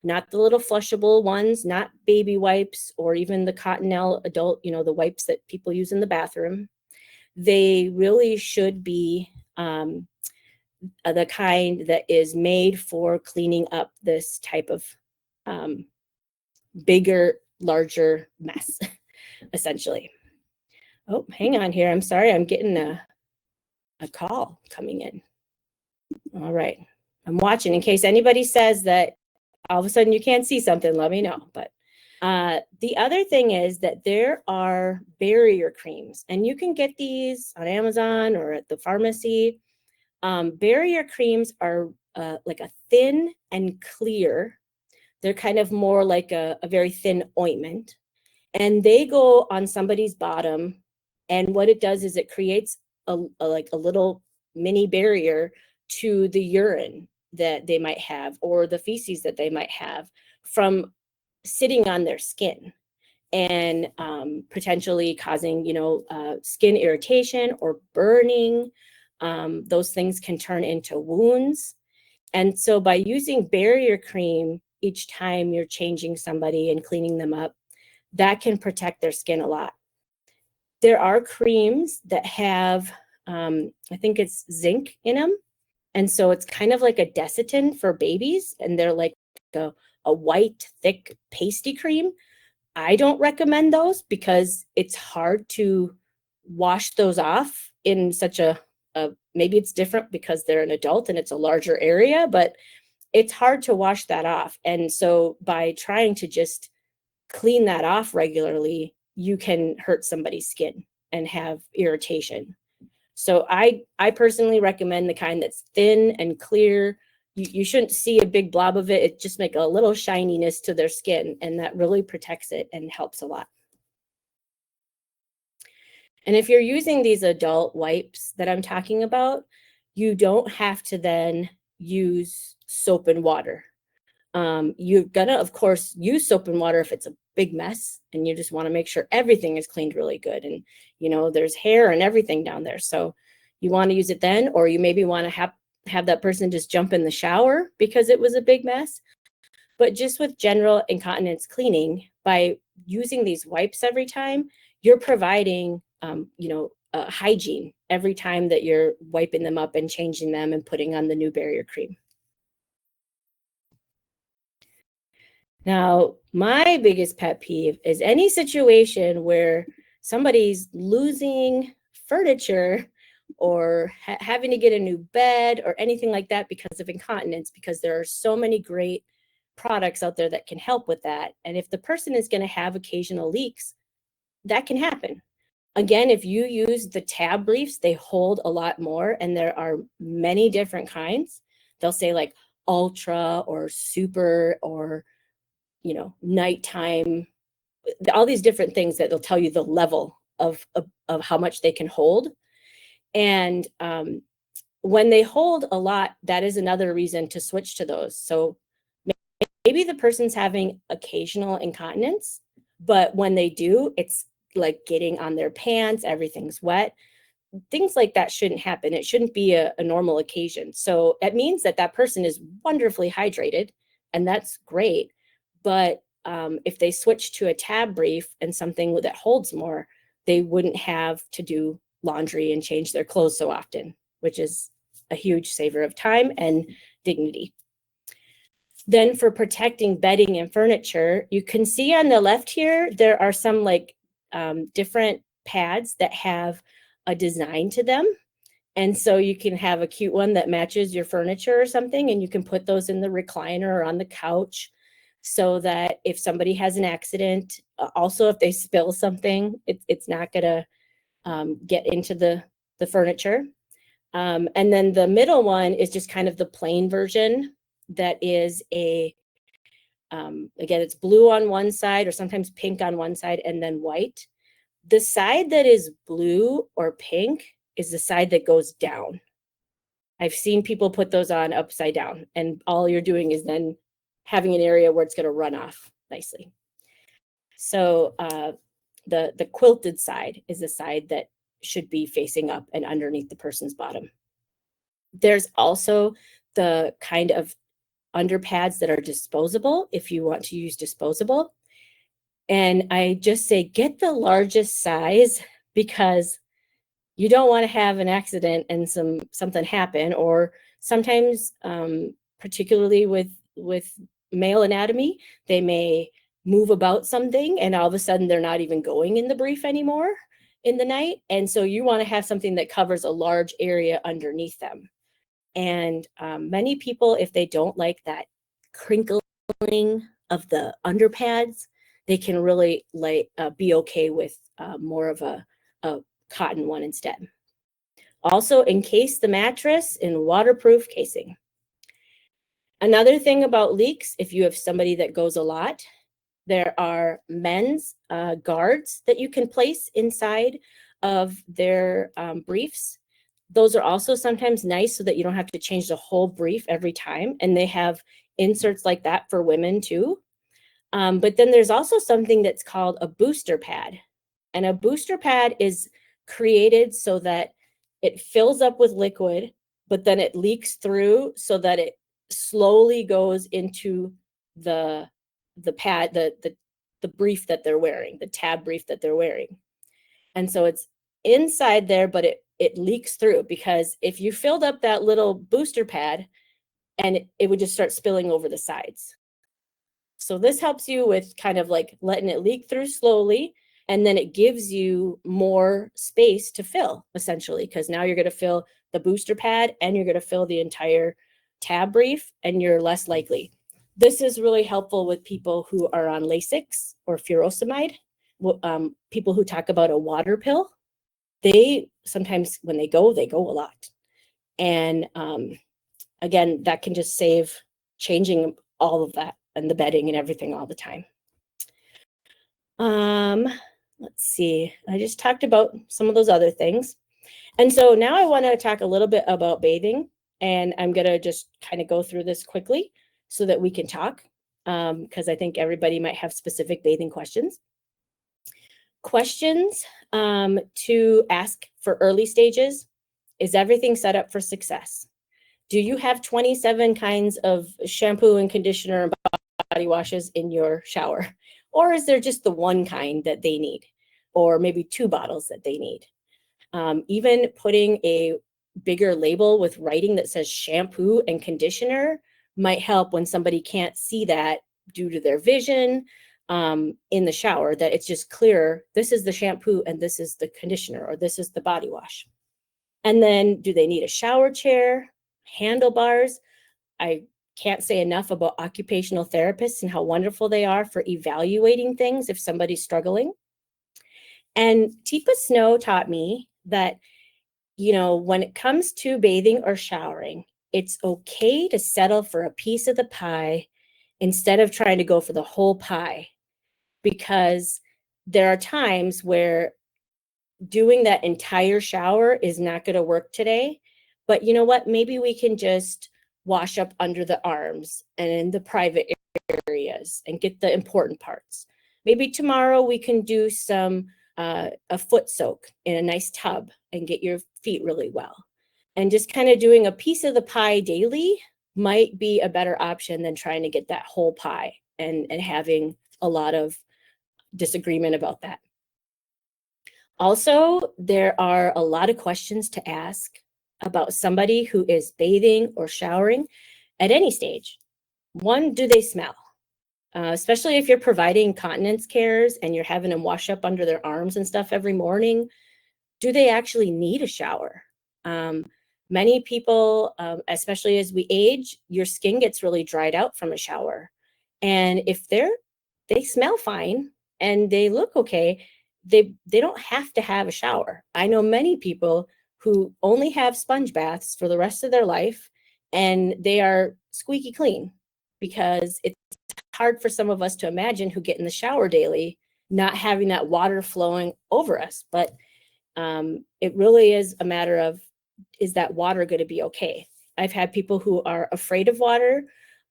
not the little flushable ones, not baby wipes, or even the Cottonelle adult, the wipes that people use in the bathroom. They really should be the kind that is made for cleaning up this type of bigger, larger mess, essentially. Oh, hang on here. I'm sorry. I'm getting a call coming in. All right. I'm watching in case anybody says that all of a sudden you can't see something, let me know. But the other thing is that there are barrier creams, and you can get these on Amazon or at the pharmacy. Barrier creams are like a thin and clear. They're kind of more like a very thin ointment, and they go on somebody's bottom. And what it does is it creates a little mini barrier to the urine that they might have, or the feces that they might have, from sitting on their skin and potentially causing, skin irritation or burning. Those things can turn into wounds. And so by using barrier cream each time you're changing somebody and cleaning them up, that can protect their skin a lot. There are creams that have, I think it's zinc in them. And so it's kind of like a Desitin for babies, and they're like a white, thick, pasty cream. I don't recommend those because it's hard to wash those off in such a maybe it's different because they're an adult and it's a larger area, but it's hard to wash that off. And so by trying to just clean that off regularly, you can hurt somebody's skin and have irritation. So I personally recommend the kind that's thin and clear. You shouldn't see a big blob of it. It just makes a little shininess to their skin, and that really protects it and helps a lot. And if you're using these adult wipes that I'm talking about, you don't have to then use soap and water. You're gonna, of course, use soap and water if it's a big mess and you just want to make sure everything is cleaned really good. And, there's hair and everything down there. So you want to use it then, or you maybe want to have that person just jump in the shower because it was a big mess. But just with general incontinence cleaning, by using these wipes every time, you're providing, hygiene every time that you're wiping them up and changing them and putting on the new barrier cream. Now, my biggest pet peeve is any situation where somebody's losing furniture or having to get a new bed or anything like that because of incontinence, because there are so many great products out there that can help with that. And if the person is going to have occasional leaks, that can happen. Again, if you use the tab briefs, they hold a lot more, and there are many different kinds. They'll say like ultra or super or nighttime, all these different things that they'll tell you the level of how much they can hold. And when they hold a lot, that is another reason to switch to those. So maybe the person's having occasional incontinence, but when they do, it's like getting on their pants, everything's wet. Things like that shouldn't happen. It shouldn't be a normal occasion. So it means that that person is wonderfully hydrated, and that's great. But if they switch to a tab brief and something that holds more, they wouldn't have to do laundry and change their clothes so often, which is a huge saver of time and dignity. Then for protecting bedding and furniture, you can see on the left here, there are some like different pads that have a design to them. And so you can have a cute one that matches your furniture or something, and you can put those in the recliner or on the couch so that if somebody has an accident, also if they spill something, it's not gonna get into the furniture. And then the middle one is just kind of the plain version that is again, it's blue on one side or sometimes pink on one side and then white. The side that is blue or pink is the side that goes down. I've seen people put those on upside down, and all you're doing is then having an area where it's going to run off nicely. So the quilted side is the side that should be facing up and underneath the person's bottom. There's also the kind of underpads that are disposable if you want to use disposable. And I just say get the largest size, because you don't want to have an accident and something happen. Or sometimes, particularly with male anatomy, they may move about something and all of a sudden they're not even going in the brief anymore in the night. And so you want to have something that covers a large area underneath them. And many people, if they don't like that crinkling of the underpads, they can really be okay with more of a cotton one instead. Also, encase the mattress in waterproof casing. Another thing about leaks, if you have somebody that goes a lot, there are men's guards that you can place inside of their briefs. Those are also sometimes nice so that you don't have to change the whole brief every time. And they have inserts like that for women too. But then there's also something that's called a booster pad. And a booster pad is created so that it fills up with liquid, but then it leaks through so that it slowly goes into the pad, the brief that they're wearing, the tab brief that they're wearing. And so it's inside there, but it leaks through, because if you filled up that little booster pad, and it would just start spilling over the sides. So this helps you with kind of like letting it leak through slowly, and then it gives you more space to fill, essentially, because now you're going to fill the booster pad and you're going to fill the entire tab brief, and you're less likely. This is really helpful with people who are on Lasix or furosemide. People who talk about a water pill, they sometimes when they go a lot. And again, that can just save changing all of that and the bedding and everything all the time. Let's see, I just talked about some of those other things. And so now I want to talk a little bit about bathing, and I'm going to just kind of go through this quickly so that we can talk, because I think everybody might have specific bathing questions. Questions to ask for early stages: is everything set up for success? Do you have 27 kinds of shampoo and conditioner and body washes in your shower? Or is there just the one kind that they need? Or maybe 2 bottles that they need? Even putting a bigger label with writing that says shampoo and conditioner might help when somebody can't see that due to their vision in the shower, that it's just clear, this is the shampoo and this is the conditioner, or this is the body wash. And then, do they need a shower chair, handlebars? I can't say enough about occupational therapists and how wonderful they are for evaluating things if somebody's struggling. And Tipa Snow taught me that, when it comes to bathing or showering, it's okay to settle for a piece of the pie instead of trying to go for the whole pie, because there are times where doing that entire shower is not going to work today. But you know what? Maybe we can just wash up under the arms and in the private areas and get the important parts. Maybe tomorrow we can do a foot soak in a nice tub and get your feet really well. And just kind of doing a piece of the pie daily might be a better option than trying to get that whole pie and having a lot of disagreement about that. Also, there are a lot of questions to ask about somebody who is bathing or showering at any stage. One, do they smell? Especially if you're providing continence cares and you're having them wash up under their arms and stuff every morning, do they actually need a shower? Many people, especially as we age, your skin gets really dried out from a shower. And if they smell fine and they look okay, they don't have to have a shower. I know many people who only have sponge baths for the rest of their life, and they are squeaky clean, because it's hard for some of us to imagine who get in the shower daily not having that water flowing over us. But it really is a matter of, is that water going to be okay? I've had people who are afraid of water.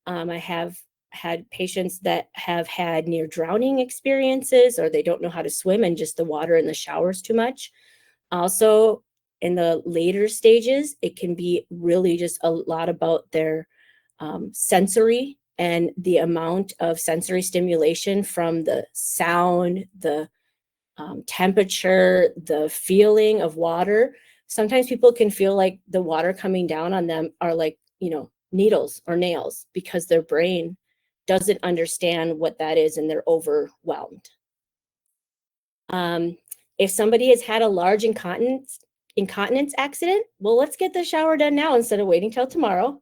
I have had patients that have had near drowning experiences, or they don't know how to swim and just the water in the showers too much. Also, in the later stages, it can be really just a lot about their sensory and the amount of sensory stimulation from the sound, the temperature, the feeling of water. Sometimes people can feel like the water coming down on them are like, needles or nails, because their brain doesn't understand what that is and they're overwhelmed. If somebody has had a large incontinence accident, well, let's get the shower done now instead of waiting till tomorrow,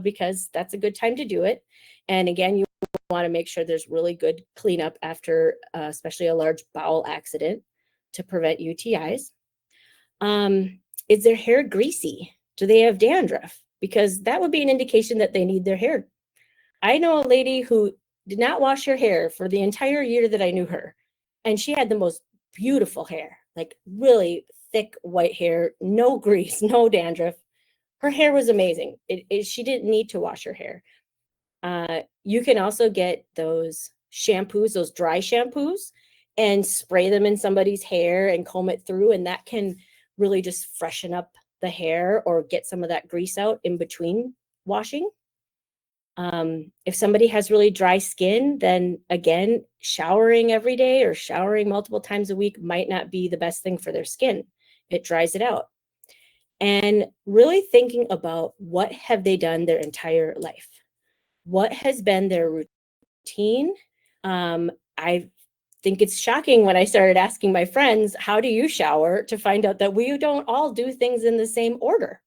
because that's a good time to do it. And again, you want to make sure there's really good cleanup after, especially a large bowel accident, to prevent UTIs. Is their hair greasy? Do they have dandruff? Because that would be an indication that they need their hair. I know a lady who did not wash her hair for the entire year that I knew her. And she had the most beautiful hair, like really thick white hair, no grease, no dandruff. Her hair was amazing. She didn't need to wash her hair. You can also get those shampoos, those dry shampoos, and spray them in somebody's hair and comb it through. And that can really just freshen up the hair or get some of that grease out in between washing. If somebody has really dry skin, then again, showering every day or showering multiple times a week might not be the best thing for their skin. It dries it out. And really thinking about, what have they done their entire life? What has been their routine? I think it's shocking when I started asking my friends, how do you shower, to find out that we don't all do things in the same order.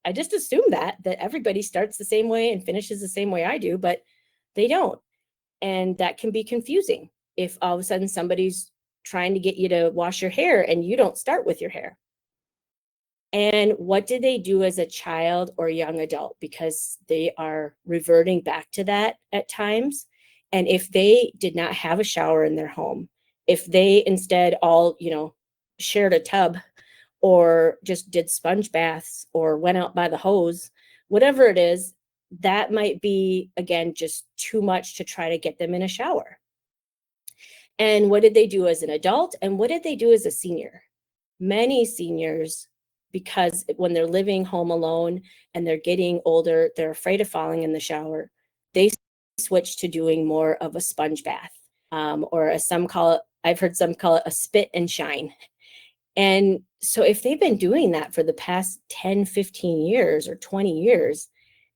I just assume that everybody starts the same way and finishes the same way I do, but they don't. And that can be confusing if all of a sudden somebody's trying to get you to wash your hair and you don't start with your hair. And what did they do as a child or young adult? Because they are reverting back to that at times. And if they did not have a shower in their home, if they instead all, shared a tub, or just did sponge baths, or went out by the hose, whatever it is, that might be, again, just too much to try to get them in a shower. And what did they do as an adult? And what did they do as a senior? Many seniors, because when they're living home alone and they're getting older, they're afraid of falling in the shower. They switch to doing more of a sponge bath, or as some call it, I've heard some call it a spit and shine. And so if they've been doing that for the past 10, 15 years or 20 years,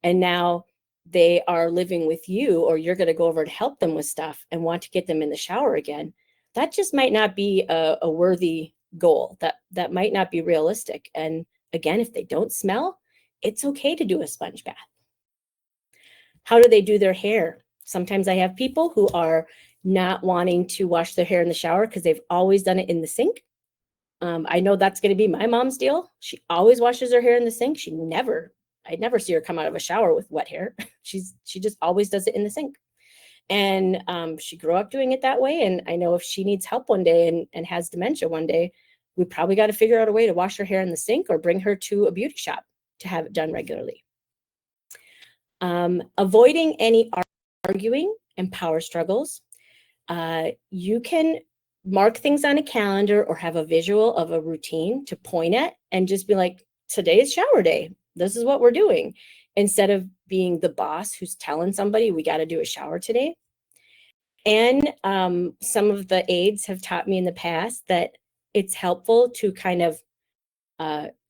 and now they are living with you, or you're going to go over to help them with stuff and want to get them in the shower again, that just might not be a worthy goal. That might not be realistic. And again, if they don't smell, it's okay to do a sponge bath. How do they do their hair? Sometimes I have people who are not wanting to wash their hair in the shower because they've always done it in the sink. I know that's going to be my mom's deal. She always washes her hair in the sink. I never see her come out of a shower with wet hair. She just always does it in the sink. And she grew up doing it that way. And I know if she needs help one day and has dementia one day, we probably got to figure out a way to wash her hair in the sink or bring her to a beauty shop to have it done regularly. Avoiding any arguing and power struggles. You can mark things on a calendar or have a visual of a routine to point at and just be like, today is shower day. This is what we're doing. Instead of being the boss who's telling somebody we got to do a shower today. And some of the aides have taught me in the past that it's helpful to kind of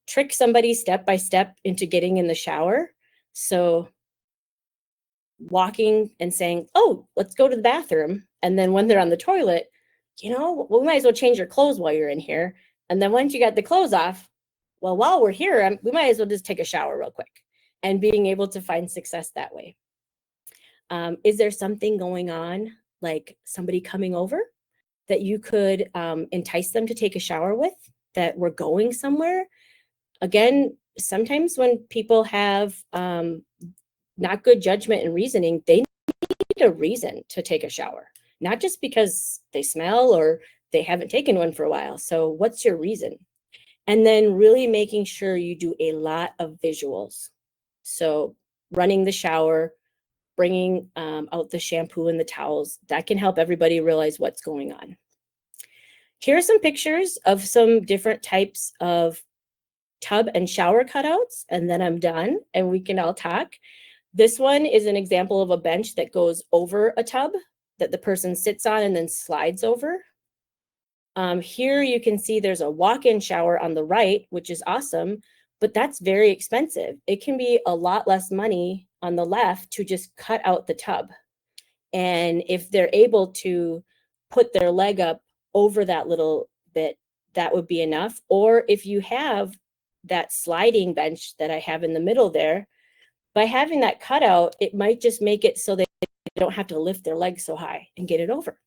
trick somebody step by step into getting in the shower. So walking and saying, oh, let's go to the bathroom. And then when they're on the toilet, we might as well change your clothes while you're in here. And then once you got the clothes off, well, while we're here, we might as well just take a shower real quick, and being able to find success that way. Is there something going on, like somebody coming over that you could entice them to take a shower with, that we're going somewhere? Again, sometimes when people have not good judgment and reasoning, they need a reason to take a shower, not just because they smell or they haven't taken one for a while. So what's your reason? And then really making sure you do a lot of visuals. So running the shower, bringing out the shampoo and the towels, that can help everybody realize what's going on. Here are some pictures of some different types of tub and shower cutouts, and then I'm done and we can all talk. This one is an example of a bench that goes over a tub that the person sits on and then slides over. Here you can see there's a walk-in shower on the right, which is awesome, but that's very expensive. It can be a lot less money on the left to just cut out the tub. And if they're able to put their leg up over that little bit, that would be enough. Or if you have that sliding bench that I have in the middle there, by having that cutout, it might just make it so they don't have to lift their legs so high and get it over.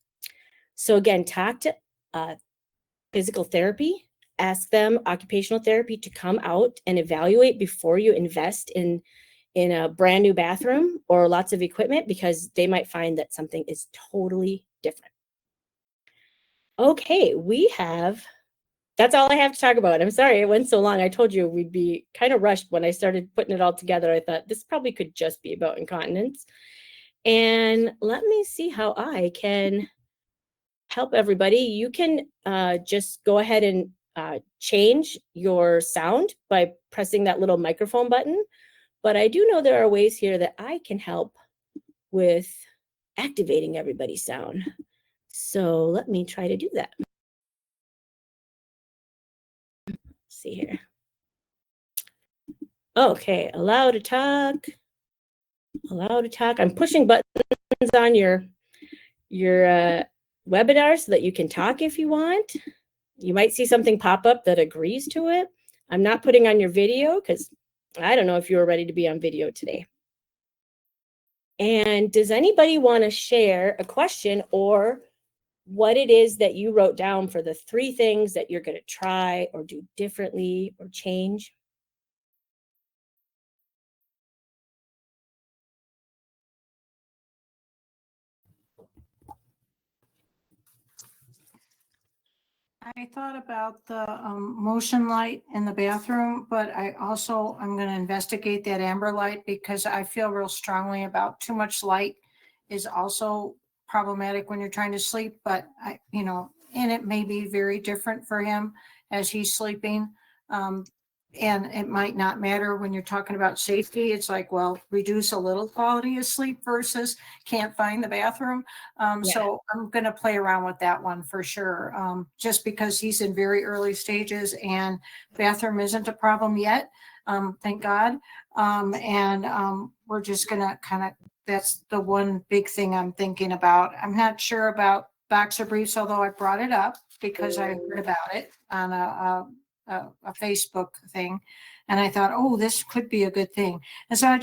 So again, talk to physical therapy, ask them occupational therapy to come out and evaluate before you invest in a brand new bathroom or lots of equipment, because they might find that something is totally different. Okay, that's all I have to talk about. I'm sorry it went so long. I told you we'd be kind of rushed when I started putting it all together. I thought this probably could just be about incontinence. And let me see how I can help everybody. You can just go ahead and change your sound by pressing that little microphone button. But I do know there are ways here that I can help with activating everybody's sound. So let me try to do that. Let's see here. Okay, allow to talk. Allow to talk. I'm pushing buttons on your webinar so that you can talk if you want. You might see something pop up that agrees to it. I'm not putting on your video because I don't know if you were ready to be on video today. And does anybody want to share a question or what it is that you wrote down for the 3 things that you're going to try or do differently or change? I thought about the motion light in the bathroom, but I'm going to investigate that amber light, because I feel real strongly about too much light is also problematic when you're trying to sleep. But and it may be very different for him as he's sleeping. and it might not matter when you're talking about safety. It's like, well, reduce a little quality of sleep versus can't find the bathroom. Yeah. So I'm going to play around with that one for sure. Just because he's in very early stages and bathroom isn't a problem yet. Thank God. We're just going to kind of, that's the one big thing I'm thinking about. I'm not sure about boxer briefs, although I brought it up because I heard about it on a Facebook thing. And I thought, oh, this could be a good thing. And so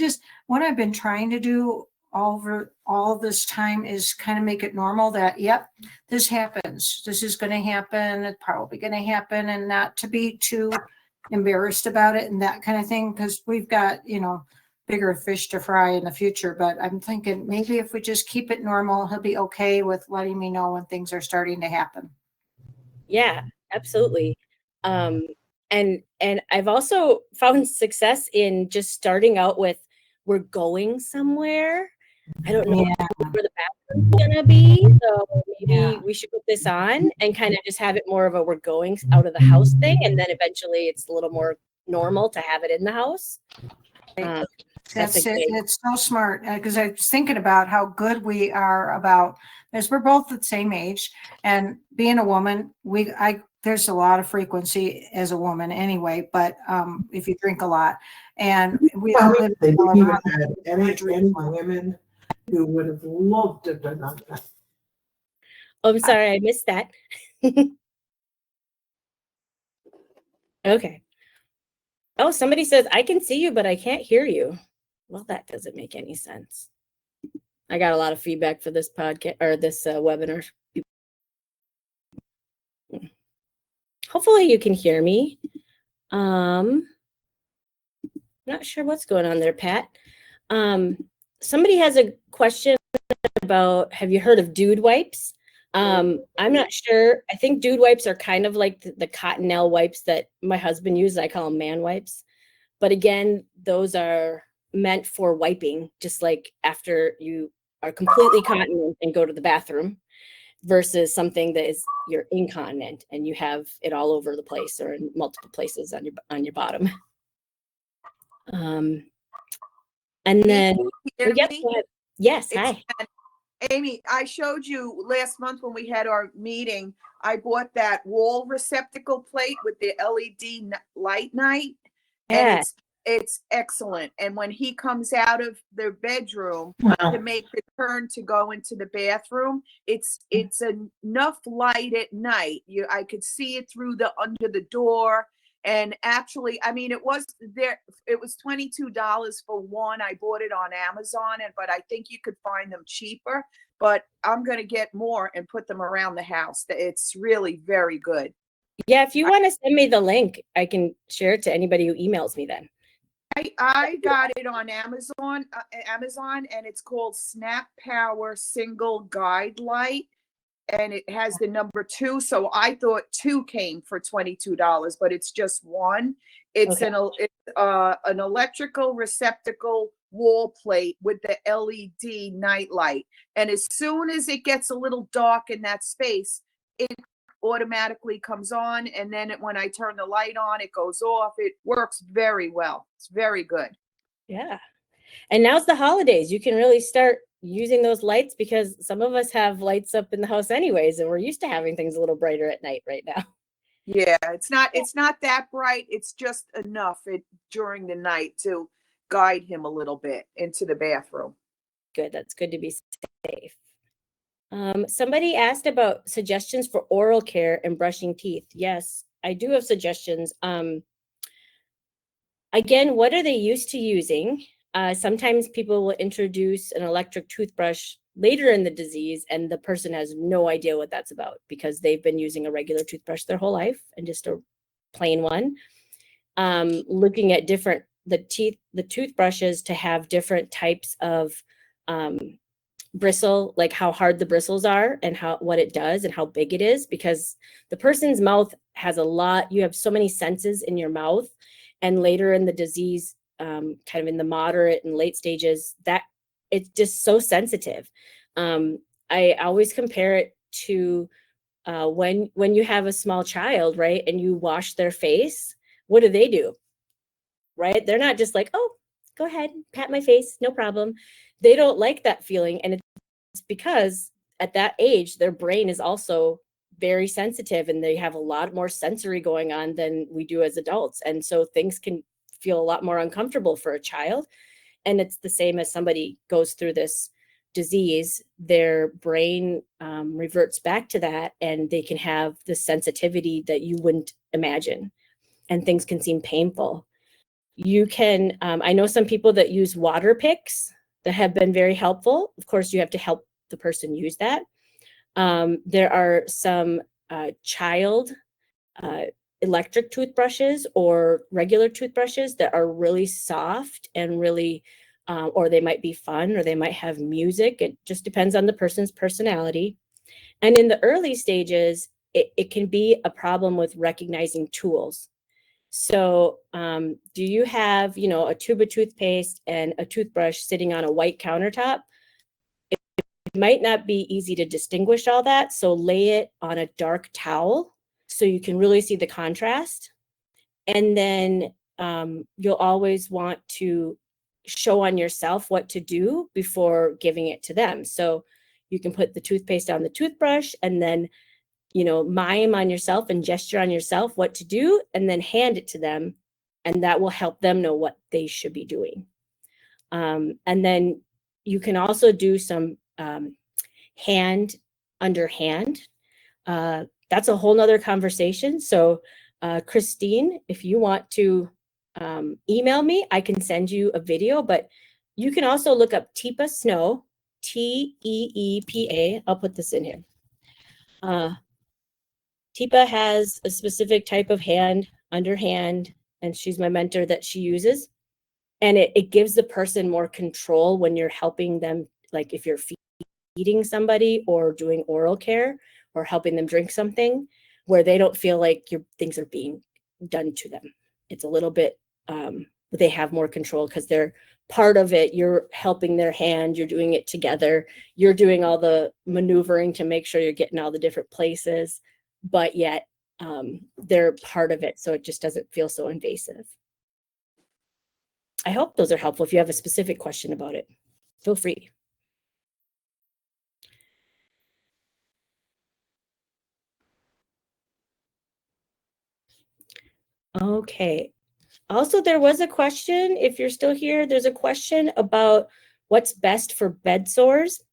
what I've been trying to do over all this time is kind of make it normal that, yep, this happens. This is going to happen. It's probably going to happen, and not to be too embarrassed about it and that kind of thing. Because we've got, bigger fish to fry in the future. But I'm thinking maybe if we just keep it normal, he'll be okay with letting me know when things are starting to happen. Yeah, absolutely. And I've also found success in just starting out with, we're going somewhere. I don't know where the bathroom's gonna be, so maybe we should put this on, and kind of just have it more of a we're going out of the house thing, and then eventually it's a little more normal to have it in the house. That's it. It's so smart, because I was thinking about how good we are about, as we're both the same age, and being a woman, there's a lot of frequency as a woman anyway, but if you drink a lot, and we all live they didn't even have any women who would have loved to have done that. Oh, I'm sorry, I missed that. Okay. Oh, somebody says, I can see you, but I can't hear you. Well, that doesn't make any sense. I got a lot of feedback for this podcast or this webinar. Hopefully you can hear me. Not sure what's going on there, Pat. Somebody has a question about, have you heard of dude wipes? I'm not sure. I think dude wipes are kind of like the Cottonelle wipes that my husband uses. I call them man wipes. But again, those are meant for wiping, just like after you are completely continent and go to the bathroom, versus something that is you're incontinent and you have it all over the place or in multiple places on your bottom. And then yes, hi. Amy, I showed you last month when we had our meeting, I bought that wall receptacle plate with the LED light night. Yeah. And it's excellent. And when he comes out of their bedroom to make the turn to go into the bathroom, it's enough light at night. I could see it through under the door. And actually, I mean, it was $22 for one. I bought it on Amazon, but I think you could find them cheaper. But I'm going to get more and put them around the house. It's really very good. Yeah, if you want to send me the link, I can share it to anybody who emails me then. I got it on Amazon, and it's called Snap Power Single Guide Light. And it has the number 2. So I thought 2 came for $22, but it's just one. It's an electrical receptacle wall plate with the LED night light. And as soon as it gets a little dark in that space, it automatically comes on. And then when I turn the light on, it goes off. It works very well. It's very good. Yeah. And now's the holidays. You can really start using those lights, because some of us have lights up in the house anyways, and we're used to having things a little brighter at night right now. Yeah, it's not that bright. It's just enough during the night to guide him a little bit into the bathroom. Good. That's good to be safe. Somebody asked about suggestions for oral care and brushing teeth. Yes, I do have suggestions. Again, what are they used to using? Sometimes people will introduce an electric toothbrush later in the disease, and the person has no idea what that's about because they've been using a regular toothbrush their whole life and just a plain one. Looking at the toothbrushes to have different types of bristle, like how hard the bristles are and what it does and how big it is, because the person's mouth has a lot. You have so many senses in your mouth, and later in the disease, kind of in the moderate and late stages, that it's just so sensitive. I always compare it to when you have a small child, right? And you wash their face, what do? right? They're not just like, oh, go ahead, pat my face, no problem. They don't like that feeling. And it's because at that age, their brain is also very sensitive and they have a lot more sensory going on than we do as adults. And so things can feel a lot more uncomfortable for a child. And it's the same as somebody goes through this disease, their brain reverts back to that and they can have the sensitivity that you wouldn't imagine. And things can seem painful. You can, I know some people that use water picks that have been very helpful. Of course, you have to help the person use that. There are some child electric toothbrushes or regular toothbrushes that are really soft and really, or they might be fun or they might have music. It just depends on the person's personality. And in the early stages, it can be a problem with recognizing tools. So do you have, you know, a tube of toothpaste and a toothbrush sitting on a white countertop? It might not be easy to distinguish all that. So lay it on a dark towel so you can really see the contrast. And then you'll always want to show on yourself what to do before giving it to them. So you can put the toothpaste on the toothbrush and then, you know, mime on yourself and gesture on yourself what to do and then hand it to them. And that will help them know what they should be doing. And then you can also do some hand under hand. That's a whole nother conversation. So Christine, if you want to email me, I can send you a video, but you can also look up Teepa Snow, Teepa. I'll put this in here. Teepa has a specific type of hand, underhand, and she's my mentor that she uses. And it gives the person more control when you're helping them, like if you're feeding somebody or doing oral care or helping them drink something, where they don't feel like things are being done to them. It's a little bit, they have more control because they're part of it. You're helping their hand, you're doing it together. You're doing all the maneuvering to make sure you're getting all the different places, but yet they're part of it. So it just doesn't feel so invasive. I hope those are helpful. If you have a specific question about it, feel free. Okay. Also, there was a question, if you're still here, there's a question about what's best for bed sores.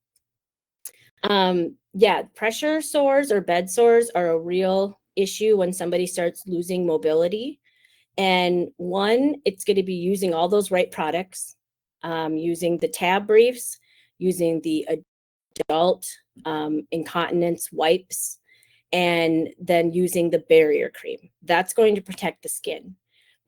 Yeah, pressure sores or bed sores are a real issue when somebody starts losing mobility. And one, it's going to be using all those right products, using the tab briefs, using the adult incontinence wipes, and then using the barrier cream. That's going to protect the skin.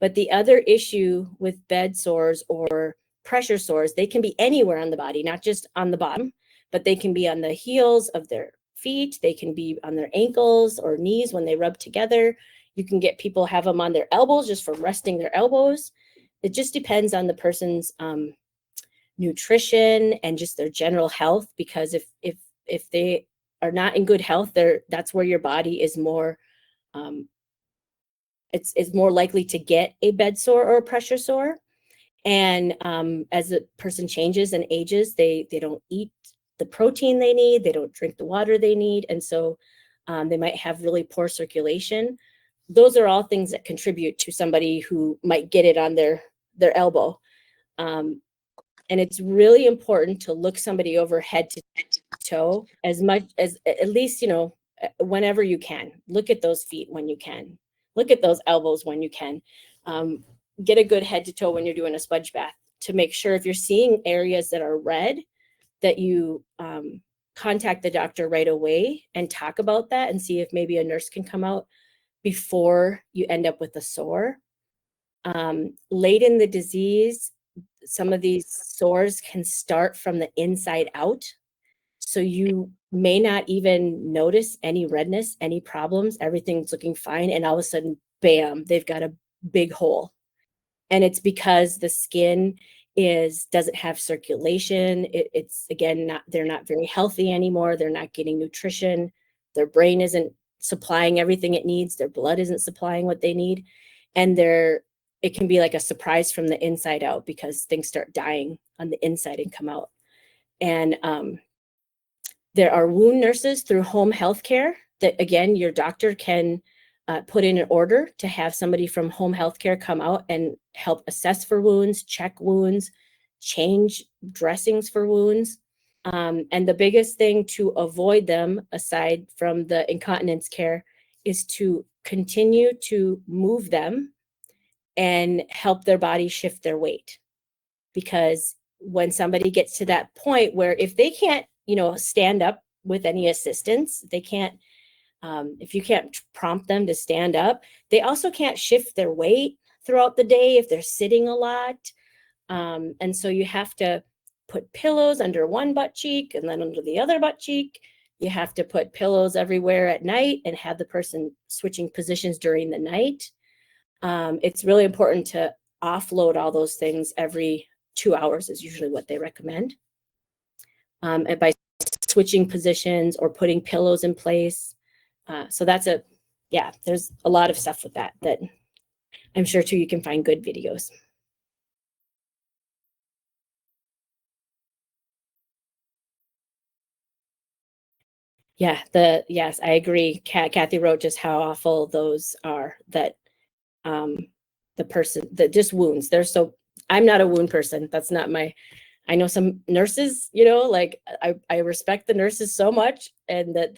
But the other issue with bed sores or pressure sores, they can be anywhere on the body, not just on the bottom, but they can be on the heels of their feet. They can be on their ankles or knees when they rub together. You can get people have them on their elbows just from resting their elbows. It just depends on the person's nutrition and just their general health, because if they are not in good health, that's where your body is more it's more likely to get a bed sore or a pressure sore. And as a person changes and ages, they don't eat the protein they need, they don't drink the water they need, and so they might have really poor circulation. Those are all things that contribute to somebody who might get it on their elbow. And it's really important to look somebody over head to toe as much as, at least, you know, whenever you can. Look at those feet when you can. Look at those elbows when you can. Get a good head to toe when you're doing a sponge bath to make sure if you're seeing areas that are red, that you contact the doctor right away and talk about that and see if maybe a nurse can come out before you end up with a sore. Late in the disease, some of these sores can start from the inside out. So you may not even notice any redness, any problems, everything's looking fine. And all of a sudden, bam, they've got a big hole. And it's because the skin doesn't have circulation. It's again, they're not very healthy anymore. They're not getting nutrition. Their brain isn't supplying everything it needs. Their blood isn't supplying what they need. And it can be like a surprise from the inside out because things start dying on the inside and come out. And there are wound nurses through home health care that, again, your doctor can put in an order to have somebody from home health care come out and help assess for wounds, check wounds, change dressings for wounds. And the biggest thing to avoid them, aside from the incontinence care, is to continue to move them and help their body shift their weight. Because when somebody gets to that point where if they can't, stand up with any assistance, they can't, if you can't prompt them to stand up, they also can't shift their weight throughout the day if they're sitting a lot. And so you have to put pillows under one butt cheek and then under the other butt cheek. You have to put pillows everywhere at night and have the person switching positions during the night. It's really important to offload all those things every 2 hours is usually what they recommend. And by switching positions or putting pillows in place. So that's there's a lot of stuff with that I'm sure too you can find good videos. Yes, I agree. Kathy wrote just how awful those are, that the person that just wounds. I'm not a wound person. That's not I know some nurses, like I respect the nurses so much, and that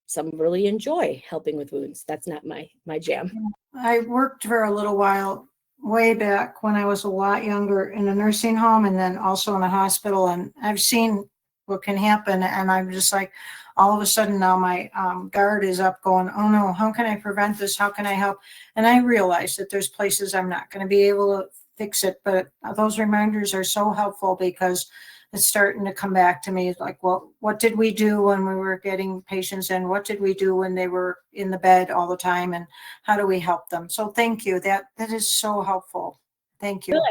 some really enjoy helping with wounds. That's not my jam. I worked for a little while way back when I was a lot younger in a nursing home and then also in a hospital. And I've seen what can happen. And I'm just like, all of a sudden now my guard is up going, oh no, how can I prevent this? How can I help? And I realize that there's places I'm not going to be able to fix it. But those reminders are so helpful because it's starting to come back to me. It's like, well, what did we do when we were getting patients in? What did we do when they were in the bed all the time? And how do we help them? So thank you. That is so helpful. Thank you. Good.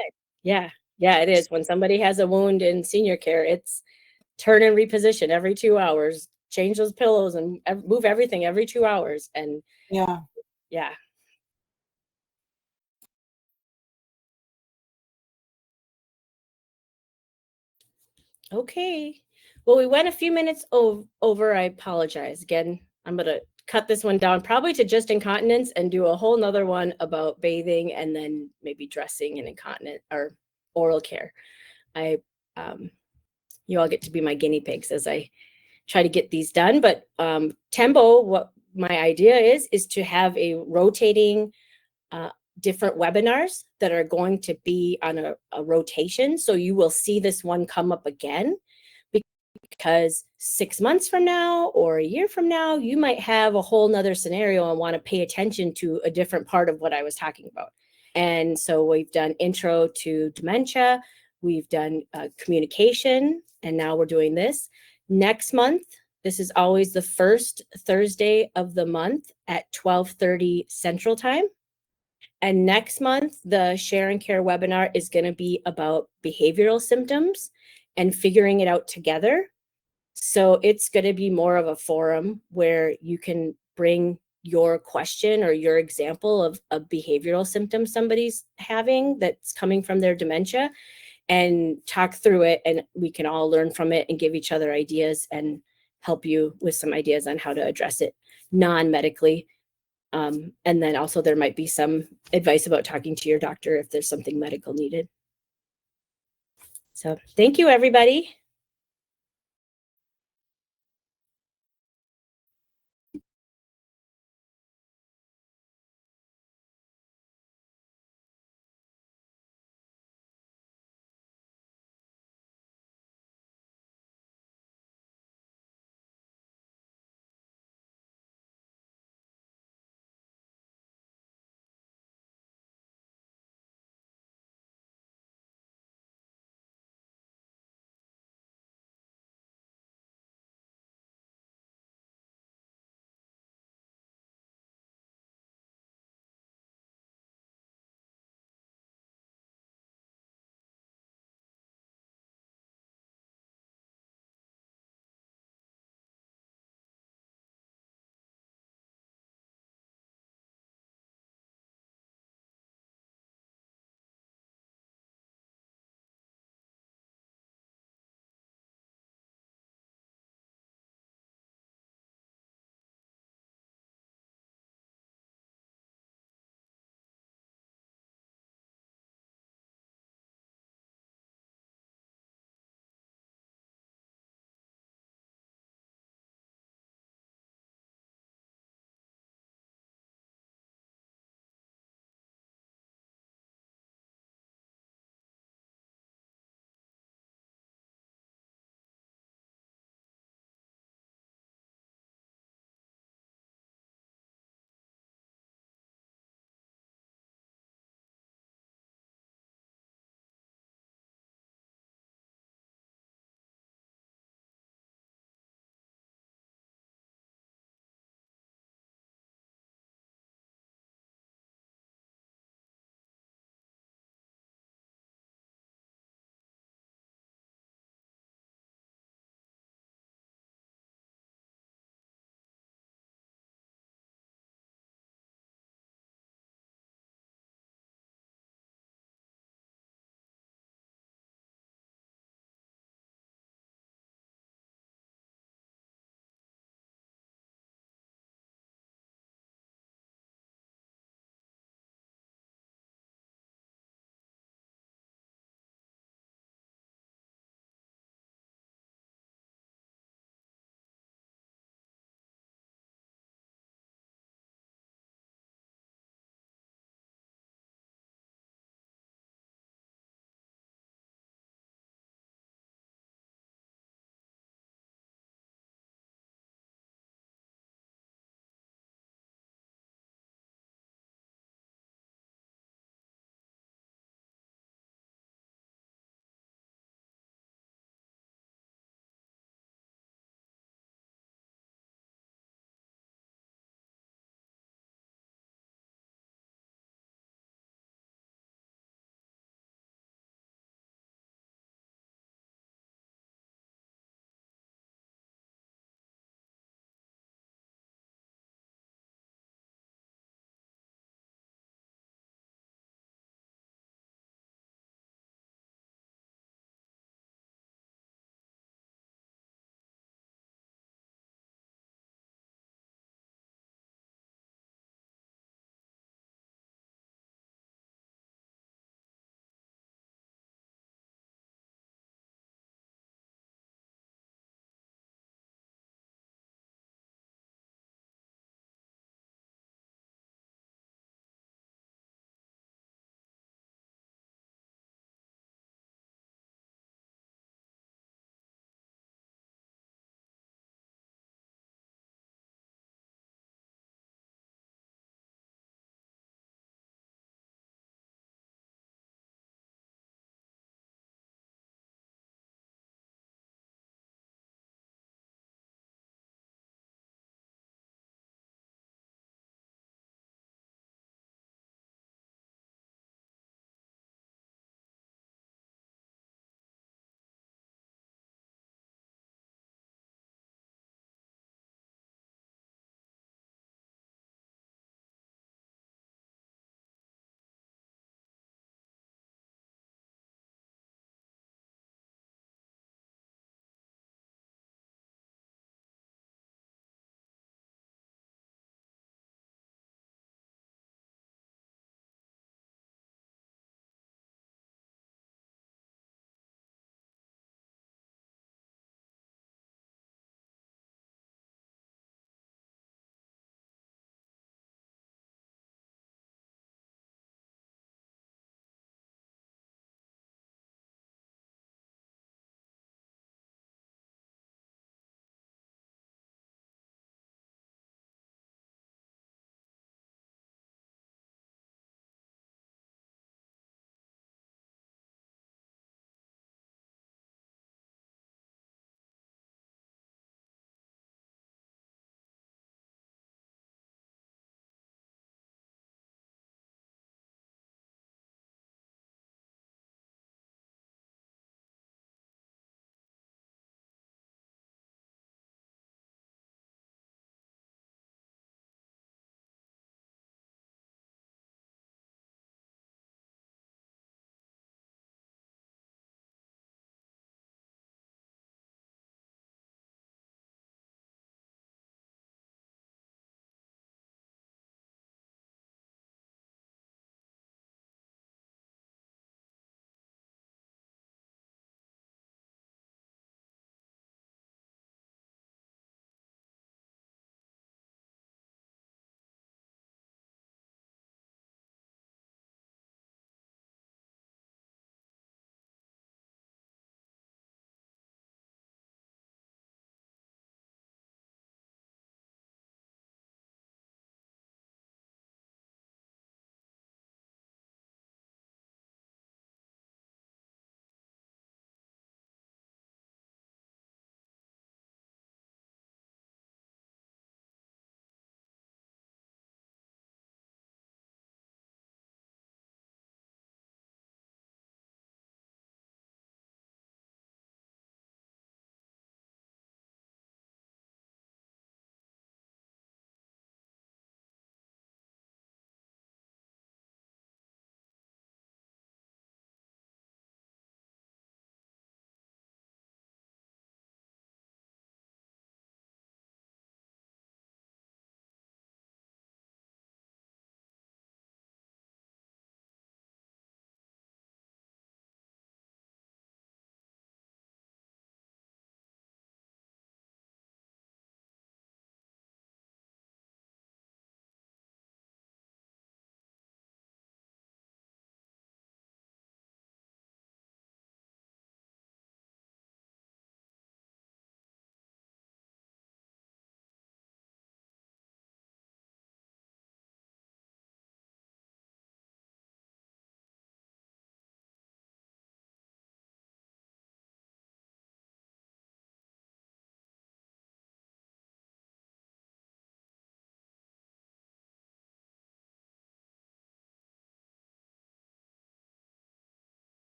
Yeah, it is. When somebody has a wound in senior care, it's turn and reposition every 2 hours, change those pillows and move everything every 2 hours. And yeah. Okay. Well, we went a few minutes over. I apologize. Again, I'm going to cut this one down probably to just incontinence and do a whole nother one about bathing and then maybe dressing and incontinence or oral care. You all get to be my guinea pigs as I try to get these done. But Tembo, what my idea is to have a rotating different webinars that are going to be on a rotation. So you will see this one come up again, because 6 months from now or a year from now, you might have a whole nother scenario and want to pay attention to a different part of what I was talking about. And so we've done intro to dementia, we've done communication, and now we're doing this. Next month, this is always the first Thursday of the month at 12:30 Central Time. And next month, the Share and Care webinar is going to be about behavioral symptoms and figuring it out together. So it's going to be more of a forum where you can bring your question or your example of a behavioral symptom somebody's having that's coming from their dementia, and talk through it, and we can all learn from it and give each other ideas and help you with some ideas on how to address it non-medically. And then also there might be some advice about talking to your doctor if there's something medical needed. So thank you, everybody.